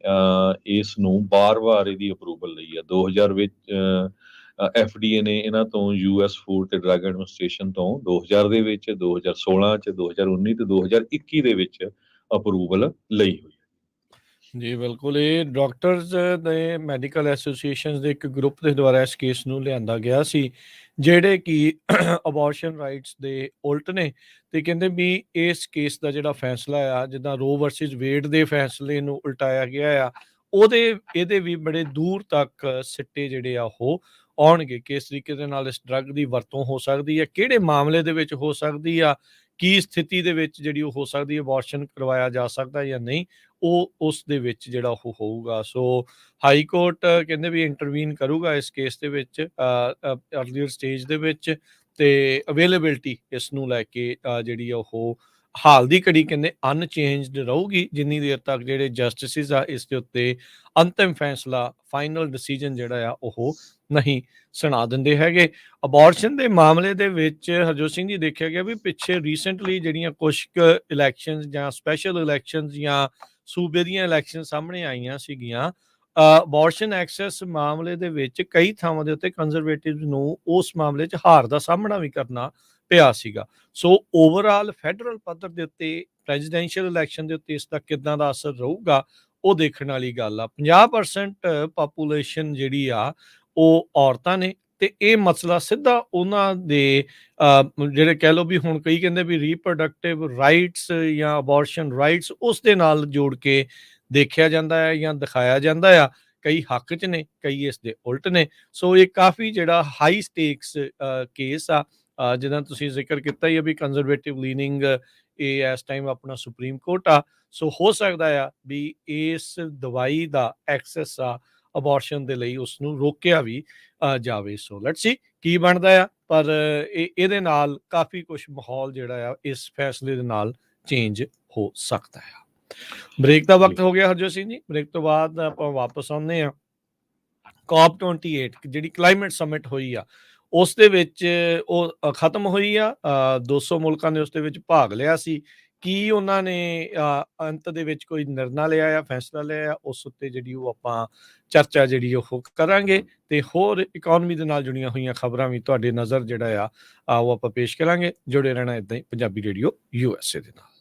ਇਸ ਨੂੰ ਬਾਰ-ਬਾਰ ਇਹਦੀ ਅਪਰੂਵਲ ਲਈ ਆ। 2000 ਵਿੱਚ FDA ਨੇ ਇਹਨਾਂ ਤੋਂ ਯੂਐਸ ਫੂਡ ਤੇ ਡਰੱਗ ਐਡਮਿਨਿਸਟ੍ਰੇਸ਼ਨ ਤੋਂ 2000 ਦੇ ਵਿੱਚ, 2016 ਚ, 2019 ਤੇ 2021 ਦੇ ਵਿੱਚ ਅਪਰੂਵਲ ਲਈ ਹੋਈ। ਜੀ ਬਿਲਕੁਲ, ਇਹ ਡਾਕਟਰਸ ਦੇ ਮੈਡੀਕਲ ਐਸੋਸੀਏਸ਼ਨਸ ਦੇ ਇੱਕ ਗਰੁੱਪ ਦੇ ਦੁਆਰਾ ਇਸ ਕੇਸ ਨੂੰ ਲਿਆਂਦਾ ਗਿਆ ਸੀ, ਜਿਹੜੇ ਕਿ ਅਬੋਰਸ਼ਨ ਰਾਈਟਸ ਦੇ ਉਲਟ ਨੇ, ਤੇ ਕਹਿੰਦੇ ਵੀ ਇਸ ਕੇਸ ਦਾ ਜਿਹੜਾ ਫੈਸਲਾ ਆ, ਜਿੱਦਾਂ ਰੋ ਵਰਸਿਸ ਵੇਡ ਦੇ ਫੈਸਲੇ ਨੂੰ ਉਲਟਾਇਆ ਗਿਆ ਆ, ਇਹਦੇ ਵੀ ਬੜੇ ਦੂਰ ਤੱਕ ਸਿੱਟੇ ਜਿਹੜੇ ਆ ਉਹ ਆਉਣਗੇ। ਕਿਸ ਤਰੀਕੇ ਦੇ ਨਾਲ ਇਸ ਡਰੱਗ ਦੀ ਵਰਤੋਂ ਹੋ ਸਕਦੀ ਹੈ, ਕਿਹੜੇ ਮਾਮਲੇ ਦੇ ਵਿੱਚ ਹੋ ਸਕਦੀ ਆ, ਕੀ ਸਥਿਤੀ ਦੇ ਵਿੱਚ ਜਿਹੜੀ ਉਹ ਹੋ ਸਕਦੀ ਹੈ, ਅਬੋਰਸ਼ਨ ਕਰਵਾਇਆ ਜਾ ਸਕਦਾ ਜਾਂ ਨਹੀਂ, ਉਹ ਉਸ ਦੇ ਵਿੱਚ ਜਿਹੜਾ ਉਹ ਹੋਊਗਾ। ਸੋ ਹਾਈ ਕੋਰਟ ਕਹਿੰਦੇ ਵੀ ਇੰਟਰਵੀਨ ਕਰੂਗਾ ਇਸ ਕੇਸ ਦੇ ਵਿੱਚ ਅਰਲੀਅਰ ਸਟੇਜ ਦੇ ਵਿੱਚ, ਤੇ ਅਵੇਲੇਬਿਲਟੀ ਇਸ ਨੂੰ ਲੈ ਕੇ ਜਿਹੜੀ ਉਹ ਹਾਲ ਦੀ ਘੜੀ ਕਹਿੰਦੇ ਅਨਚੇਂਜਡ ਰਹੂਗੀ ਜਿੰਨੀ ਦੇਰ ਤੱਕ ਜਿਹੜੇ ਜਸਟਿਸਿਸ ਆ ਇਸ ਦੇ ਉੱਤੇ ਅੰਤਿਮ ਫੈਸਲਾ, ਫਾਈਨਲ ਡਿਸੀਜਨ ਜਿਹੜਾ ਆ ਉਹ ਨਹੀਂ ਸੁਣਾ ਦਿੰਦੇ ਹੈਗੇ। ਅਬੋਰਸ਼ਨ ਦੇ ਮਾਮਲੇ ਦੇ ਵਿੱਚ ਹਰਜੋਤ ਸਿੰਘ ਜੀ ਦੇਖਿਆ ਗਿਆ ਵੀ ਪਿੱਛੇ ਰੀਸੈਂਟਲੀ ਜਿਹੜੀਆਂ ਕੁਛ ਕੁ ਇਲੈਕਸ਼ਨਸ ਜਾਂ ਸਪੈਸ਼ਲ ਇਲੈਕਸ਼ਨਸ ਜਾਂ ਸੂਬੇ ਦੀਆਂ ਇਲੈਕਸ਼ਨ ਸਾਹਮਣੇ ਆਈਆਂ ਸੀਗੀਆਂ, ਅਬੋਰਸ਼ਨ ਐਕਸੈਸ ਮਾਮਲੇ ਦੇ ਵਿੱਚ ਕਈ ਥਾਵਾਂ ਦੇ ਉੱਤੇ ਕੰਜ਼ਰਵੇਟਿਵ ਨੂੰ ਉਸ ਮਾਮਲੇ 'ਚ ਹਾਰ ਦਾ ਸਾਹਮਣਾ ਵੀ ਕਰਨਾ ਪਿਆ ਸੀਗਾ। ਸੋ ਓਵਰਆਲ ਫੈਡਰਲ ਪੱਧਰ ਦੇ ਉੱਤੇ ਪ੍ਰੈਜ਼ੀਡੈਂਸ਼ੀਅਲ ਇਲੈਕਸ਼ਨ ਦੇ ਉੱਤੇ ਇਸ ਦਾ ਕਿੱਦਾਂ ਦਾ ਅਸਰ ਰਹੂਗਾ ਉਹ ਦੇਖਣ ਵਾਲੀ ਗੱਲ ਆ। 50% ਪਾਪੂਲੇਸ਼ਨ ਜਿਹੜੀ ਆ ਉਹ ਔਰਤਾਂ ਨੇ, ਤੇ ਇਹ ਮਸਲਾ ਸਿੱਧਾ ਉਹਨਾਂ ਦੇ ਜਿਹੜੇ ਕਹਿ ਲਓ ਵੀ ਹੁਣ ਕਈ ਕਹਿੰਦੇ ਵੀ ਰੀਪਰੋਡਕਟਿਵ ਰਾਈਟਸ ਜਾਂ ਅਬੋਰਸ਼ਨ ਰਾਈਟਸ ਉਸ ਦੇ ਨਾਲ ਜੋੜ ਕੇ ਦੇਖਿਆ ਜਾਂਦਾ ਹੈ ਜਾਂ ਦਿਖਾਇਆ ਜਾਂਦਾ ਆ। ਕਈ ਹੱਕ 'ਚ ਨੇ, ਕਈ ਇਸ ਦੇ ਉਲਟ ਨੇ। ਸੋ ਇਹ ਕਾਫੀ ਜਿਹੜਾ ਹਾਈ ਸਟੇਕਸ ਕੇਸ ਆ, ਜਿੱਦਾਂ ਤੁਸੀਂ ਜ਼ਿਕਰ ਕੀਤਾ ਹੀ ਆ ਵੀ ਕੰਜ਼ਰਵੇਟਿਵ ਲੀਨਿੰਗ ਇਹ ਇਸ ਟਾਈਮ ਆਪਣਾ ਸੁਪਰੀਮ ਕੋਰਟ ਆ, ਸੋ ਹੋ ਸਕਦਾ ਆ ਵੀ ਇਸ ਦਵਾਈ ਦਾ ਐਕਸੈਸ ਆ ਅਬੋਰਸ਼ਨ ਦੇ ਲਈ ਉਸਨੂੰ ਰੋਕਿਆ ਵੀ ਜਾਵੇ। ਸੋ ਲੈਟਸ ਸੀ ਕੀ ਬਣਦਾ ਆ, ਪਰ ਇਹਦੇ ਨਾਲ ਕਾਫੀ ਕੁਛ ਮਾਹੌਲ ਜਿਹੜਾ ਆ ਇਸ ਫੈਸਲੇ ਦੇ ਨਾਲ ਚੇਂਜ ਹੋ ਸਕਦਾ ਆ। ਬ੍ਰੇਕ ਦਾ ਵਕਤ ਹੋ ਗਿਆ ਹਰਜੋਤ ਸਿੰਘ ਜੀ, ਬ੍ਰੇਕ ਤੋਂ ਬਾਅਦ ਆਪਾਂ ਵਾਪਸ ਆਉਂਦੇ ਆ। COP 28 ਜਿਹੜੀ ਕਲਾਈਮੇਟ ਸਮਿਟ ਹੋਈ ਆ ਉਸ ਦੇ ਵਿੱਚ ਉਹ ਖਤਮ ਹੋਈ ਆ, 200 ਮੁਲਕਾਂ ਨੇ ਉਸ ਦੇ ਵਿੱਚ ਭਾਗ ਲਿਆ ਸੀ। ਕੀ ਉਹਨਾਂ ਨੇ ਅੰਤ ਦੇ ਵਿੱਚ ਕੋਈ ਨਿਰਣਾ ਲਿਆ ਆ, ਫੈਸਲਾ ਲਿਆ ਆ, ਉਸ ਉੱਤੇ ਜਿਹੜੀ ਉਹ ਆਪਾਂ ਚਰਚਾ ਜਿਹੜੀ ਉਹ ਕਰਾਂਗੇ, ਤੇ ਹੋਰ ਇਕਨੋਮੀ ਦੇ ਨਾਲ ਜੁੜੀਆਂ ਹੋਈਆਂ ਖਬਰਾਂ ਵੀ ਤੁਹਾਡੇ ਨਜ਼ਰ ਜਿਹੜਾ ਆ ਉਹ ਆਪਾਂ ਪੇਸ਼ ਕਰਾਂਗੇ। ਜੁੜੇ ਰਹਿਣਾ ਇਦਾਂ ਹੀ ਪੰਜਾਬੀ ਰੇਡੀਓ USA ਦੇ ਨਾਲ।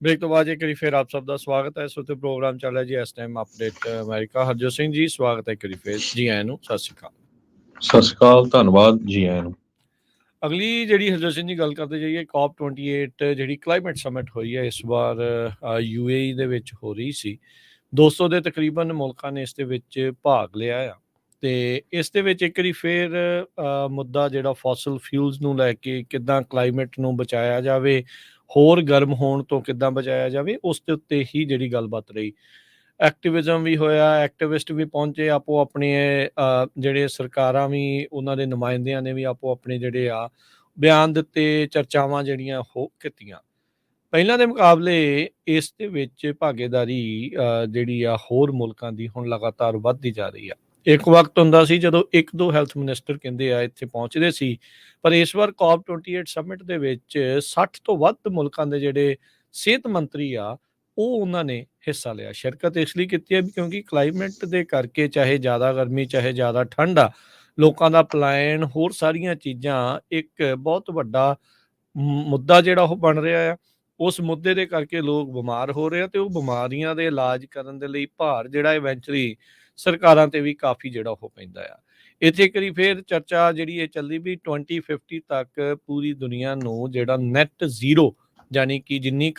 ब्रेक तो बाद एक बारी फिर आप सब का स्वागत है। इस वक्त प्रोग्राम चल रहा है जी इस time update America. Harjot Singh ji ਸਵਾਗਤ ਹੈ ਇੱਕ ਵਾਰੀ ਫਿਰ ਜੀ ਆਇਆਂ ਨੂੰ। ਸਤਿ ਸ਼੍ਰੀ ਅਕਾਲ। ਸਤਿ ਸ਼੍ਰੀ ਅਕਾਲ, ਧੰਨਵਾਦ ਜੀ ਆਇਆਂ ਨੂੰ। ਅਗਲੀ ਜਿਹੜੀ ਹਰਜੋਤ ਸਿੰਘ ਜੀ ਗੱਲ ਕਰਦੇ ਜਾਈਏ COP 28 ਜਿਹੜੀ ਕਲਾਈਮੇਟ ਸਮਿਟ ਹੋਈ ਹੈ ਇਸ ਵਾਰ UAE ਦੇ ਵਿੱਚ ਹੋ ਰਹੀ ਸੀ। 200 ਦੇ ਤਕਰੀਬਨ ਮੁਲਕਾਂ ਨੇ ਇਸ ਦੇ ਵਿੱਚ ਭਾਗ ਲਿਆ ਆ ਤੇ ਇਸ ਦੇ ਵਿੱਚ ਇੱਕ ਵਾਰੀ ਫਿਰ ਮੁੱਦਾ ਜਿਹੜਾ ਫੋਸਲ ਫਿਊਲਸ ਨੂੰ ਲੈ ਕੇ ਕਿੱਦਾਂ ਕਲਾਈਮੇਟ ਨੂੰ ਬਚਾਇਆ ਜਾਵੇ, ਹੋਰ ਗਰਮ ਹੋਣ ਤੋਂ ਕਿੱਦਾਂ ਬਚਾਇਆ ਜਾਵੇ, ਉਸ ਦੇ ਉੱਤੇ ਹੀ ਜਿਹੜੀ ਗੱਲਬਾਤ ਰਹੀ। ਐਕਟਿਵਿਜ਼ਮ ਵੀ ਹੋਇਆ, ਐਕਟਿਵਿਸਟ ਵੀ ਪਹੁੰਚੇ, ਆਪੋ ਆਪਣੇ ਜਿਹੜੇ ਸਰਕਾਰਾਂ ਵੀ ਉਹਨਾਂ ਦੇ ਨੁਮਾਇੰਦਿਆਂ ਨੇ ਵੀ ਆਪੋ ਆਪਣੇ ਜਿਹੜੇ ਆ ਬਿਆਨ ਦਿੱਤੇ, ਚਰਚਾਵਾਂ ਜਿਹੜੀਆਂ ਉਹ ਕੀਤੀਆਂ। ਪਹਿਲਾਂ ਦੇ ਮੁਕਾਬਲੇ ਇਸ ਦੇ ਵਿੱਚ ਭਾਗੀਦਾਰੀ ਜਿਹੜੀ ਆ ਹੋਰ ਮੁਲਕਾਂ ਦੀ ਹੁਣ ਲਗਾਤਾਰ ਵੱਧਦੀ ਜਾ ਰਹੀ ਆ। ਇੱਕ ਵਕਤ ਹੁੰਦਾ ਸੀ ਜਦੋਂ ਇੱਕ ਦੋ ਹੈਲਥ ਮਿਨਿਸਟਰ ਕਹਿੰਦੇ ਆ ਇੱਥੇ ਪਹੁੰਚਦੇ ਸੀ, ਪਰ ਇਸ ਵਾਰ COP 28 ਸਮਿਟ ਦੇ ਵਿੱਚ 60 ਤੋਂ ਵੱਧ ਮੁਲਕਾਂ ਦੇ ਜਿਹੜੇ ਸਿਹਤ ਮੰਤਰੀ ਆ ਉਹ ਉਹਨਾਂ ਨੇ ਹਿੱਸਾ ਲਿਆ। ਸ਼ਿਰਕਤ ਇਸ ਲਈ ਕੀਤੀ ਹੈ ਵੀ ਕਿਉਂਕਿ ਕਲਾਈਮੇਟ ਦੇ ਕਰਕੇ ਚਾਹੇ ਜ਼ਿਆਦਾ ਗਰਮੀ ਚਾਹੇ ਜ਼ਿਆਦਾ ਠੰਡ ਆ, ਲੋਕਾਂ ਦਾ ਪਲਾਇਨ, ਹੋਰ ਸਾਰੀਆਂ ਚੀਜ਼ਾਂ ਇੱਕ ਬਹੁਤ ਵੱਡਾ ਮੁੱਦਾ ਜਿਹੜਾ ਉਹ ਬਣ ਰਿਹਾ ਆ। ਉਸ ਮੁੱਦੇ ਦੇ ਕਰਕੇ ਲੋਕ ਬਿਮਾਰ ਹੋ ਰਹੇ ਆ ਤੇ ਉਹ ਬਿਮਾਰੀਆਂ ਦੇ ਇਲਾਜ ਕਰਨ ਦੇ ਲਈ ਭਾਰ ਜਿਹੜਾ ਇਵੈਂਚੁਅਲੀ ਸਰਕਾਰਾਂ ਤੇ ਵੀ ਕਾਫੀ ਜਿਹੜਾ ਉਹ ਪੈਂਦਾ ਆ। ਇੱਥੇ ਇੱਕ ਵਾਰੀ ਫਿਰ ਚਰਚਾ ਜਿਹੜੀ ਇਹ ਚੱਲੀ ਵੀ 2050 ਤੱਕ ਪੂਰੀ ਦੁਨੀਆ ਨੂੰ ਜਿਹੜਾ ਨੈਟ ਜ਼ੀਰੋ ਯਾਨੀ ਕਿ ਜਿੰਨੀ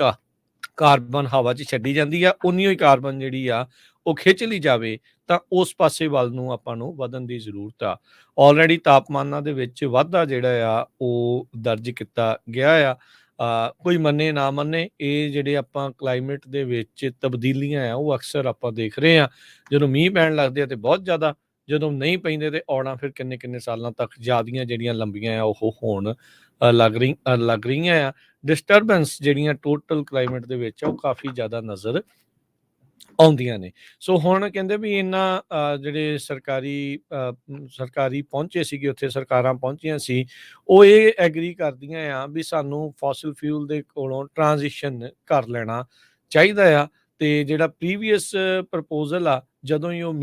ਕਾਰਬਨ ਹਵਾ 'ਚ ਛੱਡੀ ਜਾਂਦੀ ਆ ਉਨੀ ਹੀ ਕਾਰਬਨ ਜਿਹੜੀ ਆ ਉਹ ਖਿੱਚ ਲਈ ਜਾਵੇ ਤਾਂ ਉਸ ਪਾਸੇ ਵੱਲ ਨੂੰ ਆਪਾਂ ਨੂੰ ਵਧਣ ਦੀ ਜ਼ਰੂਰਤ ਆ। ਆਲਰੇਡੀ ਤਾਪਮਾਨਾਂ ਦੇ ਵਿੱਚ ਵਾਧਾ ਜਿਹੜਾ ਆ ਉਹ ਦਰਜ ਕੀਤਾ ਗਿਆ ਆ। ਕੋਈ ਮੰਨੇ ਨਾ ਮੰਨੇ ਇਹ ਜਿਹੜੇ ਆਪਾਂ ਕਲਾਈਮੇਟ ਦੇ ਵਿੱਚ ਤਬਦੀਲੀਆਂ ਆ ਉਹ ਅਕਸਰ ਆਪਾਂ ਦੇਖ ਰਹੇ ਆ। ਜਦੋਂ ਮੀਂਹ ਪੈਣ ਲੱਗਦੇ ਆ ਤੇ ਬਹੁਤ ਜ਼ਿਆਦਾ, ਜਦੋਂ ਨਹੀਂ ਪੈਂਦੇ ਤੇ ਔੜਾਂ ਫਿਰ ਕਿੰਨੇ ਕਿੰਨੇ ਸਾਲਾਂ ਤੱਕ ਜ਼ਿਆਦੀਆਂ ਜਿਹੜੀਆਂ ਲੰਬੀਆਂ ਆ ਉਹ ਹੋਣ ਲੱਗ ਰਹੀਆਂ ਆ। ਡਿਸਟਰਬੈਂਸ ਜਿਹੜੀਆਂ ਟੋਟਲ ਕਲਾਈਮੇਟ ਦੇ ਵਿੱਚ ਆ ਉਹ ਕਾਫੀ ਜ਼ਿਆਦਾ ਨਜ਼ਰ ਆਉਂਦੀਆਂ ਨੇ। ਸੋ ਹੁਣ ਕਹਿੰਦੇ ਵੀ ਇਹਨਾਂ ਜਿਹੜੇ ਸਰਕਾਰੀ ਪਹੁੰਚੇ ਸੀਗੇ ਉੱਥੇ, ਸਰਕਾਰਾਂ ਪਹੁੰਚੀਆਂ ਸੀ, ਉਹ ਇਹ ਐਗਰੀ ਕਰਦੀਆਂ ਆ ਵੀ ਸਾਨੂੰ ਫੋਸਲ ਫਿਊਲ ਦੇ ਕੋਲੋਂ ਟ੍ਰਾਂਜੀਸ਼ਨ ਕਰ ਲੈਣਾ ਚਾਹੀਦਾ ਆ ਤੇ ਜਿਹੜਾ ਪ੍ਰੀਵੀਅਸ ਪ੍ਰਪੋਜ਼ਲ ਆ ਜਦੋਂ ਹੀ ਉਹ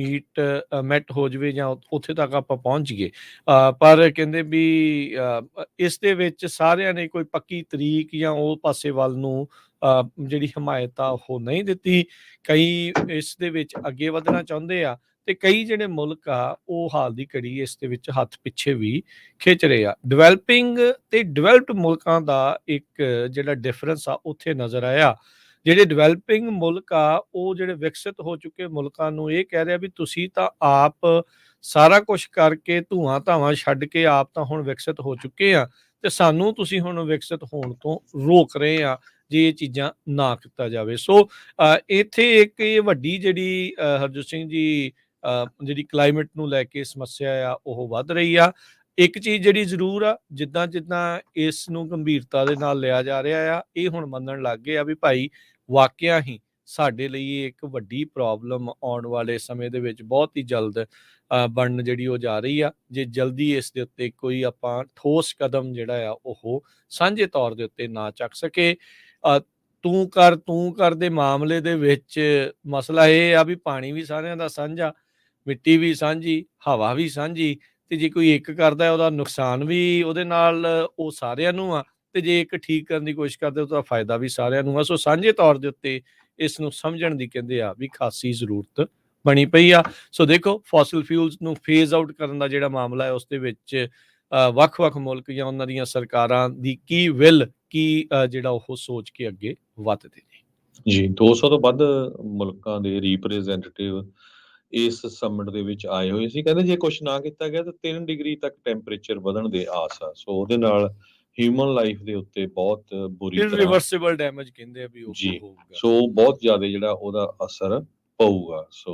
ਮੈਟ ਹੋ ਜਾਵੇ ਜਾਂ ਉੱਥੇ ਤੱਕ ਆਪਾਂ ਪਹੁੰਚ ਗਏ, ਪਰ ਕਹਿੰਦੇ ਵੀ ਇਸ ਦੇ ਵਿੱਚ ਸਾਰਿਆਂ ਨੇ ਕੋਈ ਪੱਕੀ ਤਰੀਕ ਜਾਂ ਉਹ ਪਾਸੇ ਵੱਲ ਨੂੰ ਜਿਹੜੀ ਹਮਾਇਤ ਆ ਉਹ ਨਹੀਂ ਦਿੱਤੀ। ਕਈ ਇਸ ਦੇ ਵਿੱਚ ਅੱਗੇ ਵਧਣਾ ਚਾਹੁੰਦੇ ਆ ਤੇ ਕਈ ਜਿਹੜੇ ਮੁਲਕ ਆ ਉਹ ਹਾਲ ਦੀ ਘੜੀ ਇਸ ਦੇ ਵਿੱਚ ਹੱਥ ਪਿੱਛੇ ਵੀ ਖਿੱਚ ਰਹੇ ਆ। ਡਿਵੈਲਪਿੰਗ ਤੇ ਡਿਵੈਲਪਡ ਮੁਲਕਾਂ ਦਾ ਇੱਕ ਜਿਹੜਾ ਡਿਫਰੈਂਸ ਆ ਉੱਥੇ ਨਜ਼ਰ ਆਇਆ। ਜਿਹੜੇ ਡਿਵੈਲਪਿੰਗ ਮੁਲਕ ਆ ਉਹ ਜਿਹੜੇ ਵਿਕਸਿਤ ਹੋ ਚੁੱਕੇ ਮੁਲਕਾਂ ਨੂੰ ਇਹ ਕਹਿ ਰਿਹਾ ਵੀ ਤੁਸੀਂ ਤਾਂ ਆਪ ਸਾਰਾ ਕੁਝ ਕਰਕੇ ਧੂਆਂ ਧਾਵਾਂ ਛੱਡ ਕੇ ਆਪ ਤਾਂ ਹੁਣ ਵਿਕਸਿਤ ਹੋ ਚੁੱਕੇ ਆ ਤੇ ਸਾਨੂੰ ਤੁਸੀਂ ਹੁਣ ਵਿਕਸਿਤ ਹੋਣ ਤੋਂ ਰੋਕ ਰਹੇ ਆ ਜੇ ਇਹ ਚੀਜ਼ਾਂ ਨਾ ਕੀਤਾ ਜਾਵੇ। ਸੋ ਇੱਥੇ ਇੱਕ ਇਹ ਵੱਡੀ ਜਿਹੜੀ ਹਰਜੋਤ ਸਿੰਘ ਜੀ ਜਿਹੜੀ ਕਲਾਈਮੇਟ ਨੂੰ ਲੈ ਕੇ ਸਮੱਸਿਆ ਆ ਉਹ ਵੱਧ ਰਹੀ ਆ। ਇੱਕ ਚੀਜ਼ ਜਿਹੜੀ ਜ਼ਰੂਰ ਆ, ਜਿੱਦਾਂ ਜਿੱਦਾਂ ਇਸ ਨੂੰ ਗੰਭੀਰਤਾ ਦੇ ਨਾਲ ਲਿਆ ਜਾ ਰਿਹਾ ਆ, ਇਹ ਹੁਣ ਮੰਨਣ ਲੱਗ ਗਏ ਆ ਵੀ ਭਾਈ ਵਾਕਿਆ ਹੀ ਸਾਡੇ ਲਈ ਇਹ ਇੱਕ ਵੱਡੀ ਪ੍ਰੋਬਲਮ ਆਉਣ ਵਾਲੇ ਸਮੇਂ ਦੇ ਵਿੱਚ ਬਹੁਤ ਹੀ ਜਲਦ ਬਣਨ ਜਿਹੜੀ ਉਹ ਜਾ ਰਹੀ ਆ, ਜੇ ਜਲਦੀ ਇਸ ਦੇ ਉੱਤੇ ਕੋਈ ਆਪਾਂ ਠੋਸ ਕਦਮ ਜਿਹੜਾ ਆ ਉਹ ਸਾਂਝੇ ਤੌਰ ਦੇ ਉੱਤੇ ਨਾ ਚੱਕ ਸਕੇ। ਤੂੰ ਕਰ ਦੇ ਮਾਮਲੇ ਦੇ ਵਿੱਚ ਮਸਲਾ ਇਹ ਆ ਵੀ ਪਾਣੀ ਵੀ ਸਾਰਿਆਂ ਦਾ ਸਾਂਝਾ, ਮਿੱਟੀ ਵੀ ਸਾਂਝੀ, ਹਵਾ ਵੀ ਸਾਂਝੀ, ਤੇ ਜੇ ਕੋਈ ਇੱਕ ਕਰਦਾ ਉਹਦਾ ਨੁਕਸਾਨ ਵੀ ਉਹਦੇ ਨਾਲ ਉਹ ਸਾਰਿਆਂ ਨੂੰ ਆ, ਤੇ ਜੇ ਇੱਕ ਠੀਕ ਕਰਨ ਦੀ ਕੋਸ਼ਿਸ਼ ਕਰਦੇ ਉਹਦਾ ਫਾਇਦਾ ਵੀ ਸਾਰਿਆਂ ਨੂੰ ਆ। ਸੋ ਸਾਂਝੇ ਤੌਰ ਦੇ ਉੱਤੇ ਇਸ ਨੂੰ ਸਮਝਣ ਦੀ ਕਹਿੰਦੇ ਆ ਵੀ ਖਾਸੀ ਜ਼ਰੂਰਤ ਬਣੀ ਪਈ ਆ। ਸੋ ਦੇਖੋ ਫੋਸਲ ਫਿਊਲਸ ਨੂੰ ਫੇਜ਼ ਆਊਟ ਕਰਨ ਦਾ ਜਿਹੜਾ ਮਾਮਲਾ ਹੈ ਉਸ ਦੇ ਵਿੱਚ ਵੱਖ-ਵੱਖ ਮੁਲਕ ਜਾਂ ਉਹਨਾਂ ਦੀਆਂ ਸਰਕਾਰਾਂ ਦੀ ਕੀ ਜਿਹੜਾ ਉਹ ਸੋਚ ਕੇ ਅੱਗੇ ਵੱਧਦੇ ਨੇ। ਜੀ 200 ਤੋਂ ਵੱਧ ਮੁਲਕਾਂ ਦੇ ਰਿਪਰੈਜ਼ੈਂਟੇਟਿਵ ਇਸ ਸਮਿਟ ਦੇ ਵਿੱਚ ਆਏ ਹੋਏ ਸੀ। ਕਹਿੰਦੇ ਜੇ ਕੁਝ ਨਾ ਕੀਤਾ ਗਿਆ ਤਾਂ 3 ਡਿਗਰੀ ਤੱਕ ਟੈਂਪਰੇਚਰ ਵਧਣ ਦੇ ਆਸ ਆ। ਸੋ ਉਹਦੇ ਨਾਲ ਹਿਊਮਨ ਲਾਈਫ ਦੇ ਉੱਤੇ ਬਹੁਤ ਬੁਰੀ ਤਰ੍ਹਾਂ ਇਰਰਿਵਰਸੀਬਲ ਡੈਮੇਜ ਕਹਿੰਦੇ ਆ ਵੀ ਉਹ ਜੀ ਹੋਊਗਾ। ਸੋ ਬਹੁਤ ਜ਼ਿਆਦਾ ਜਿਹੜਾ ਉਹਦਾ ਅਸਰ ਪਊਗਾ। ਸੋ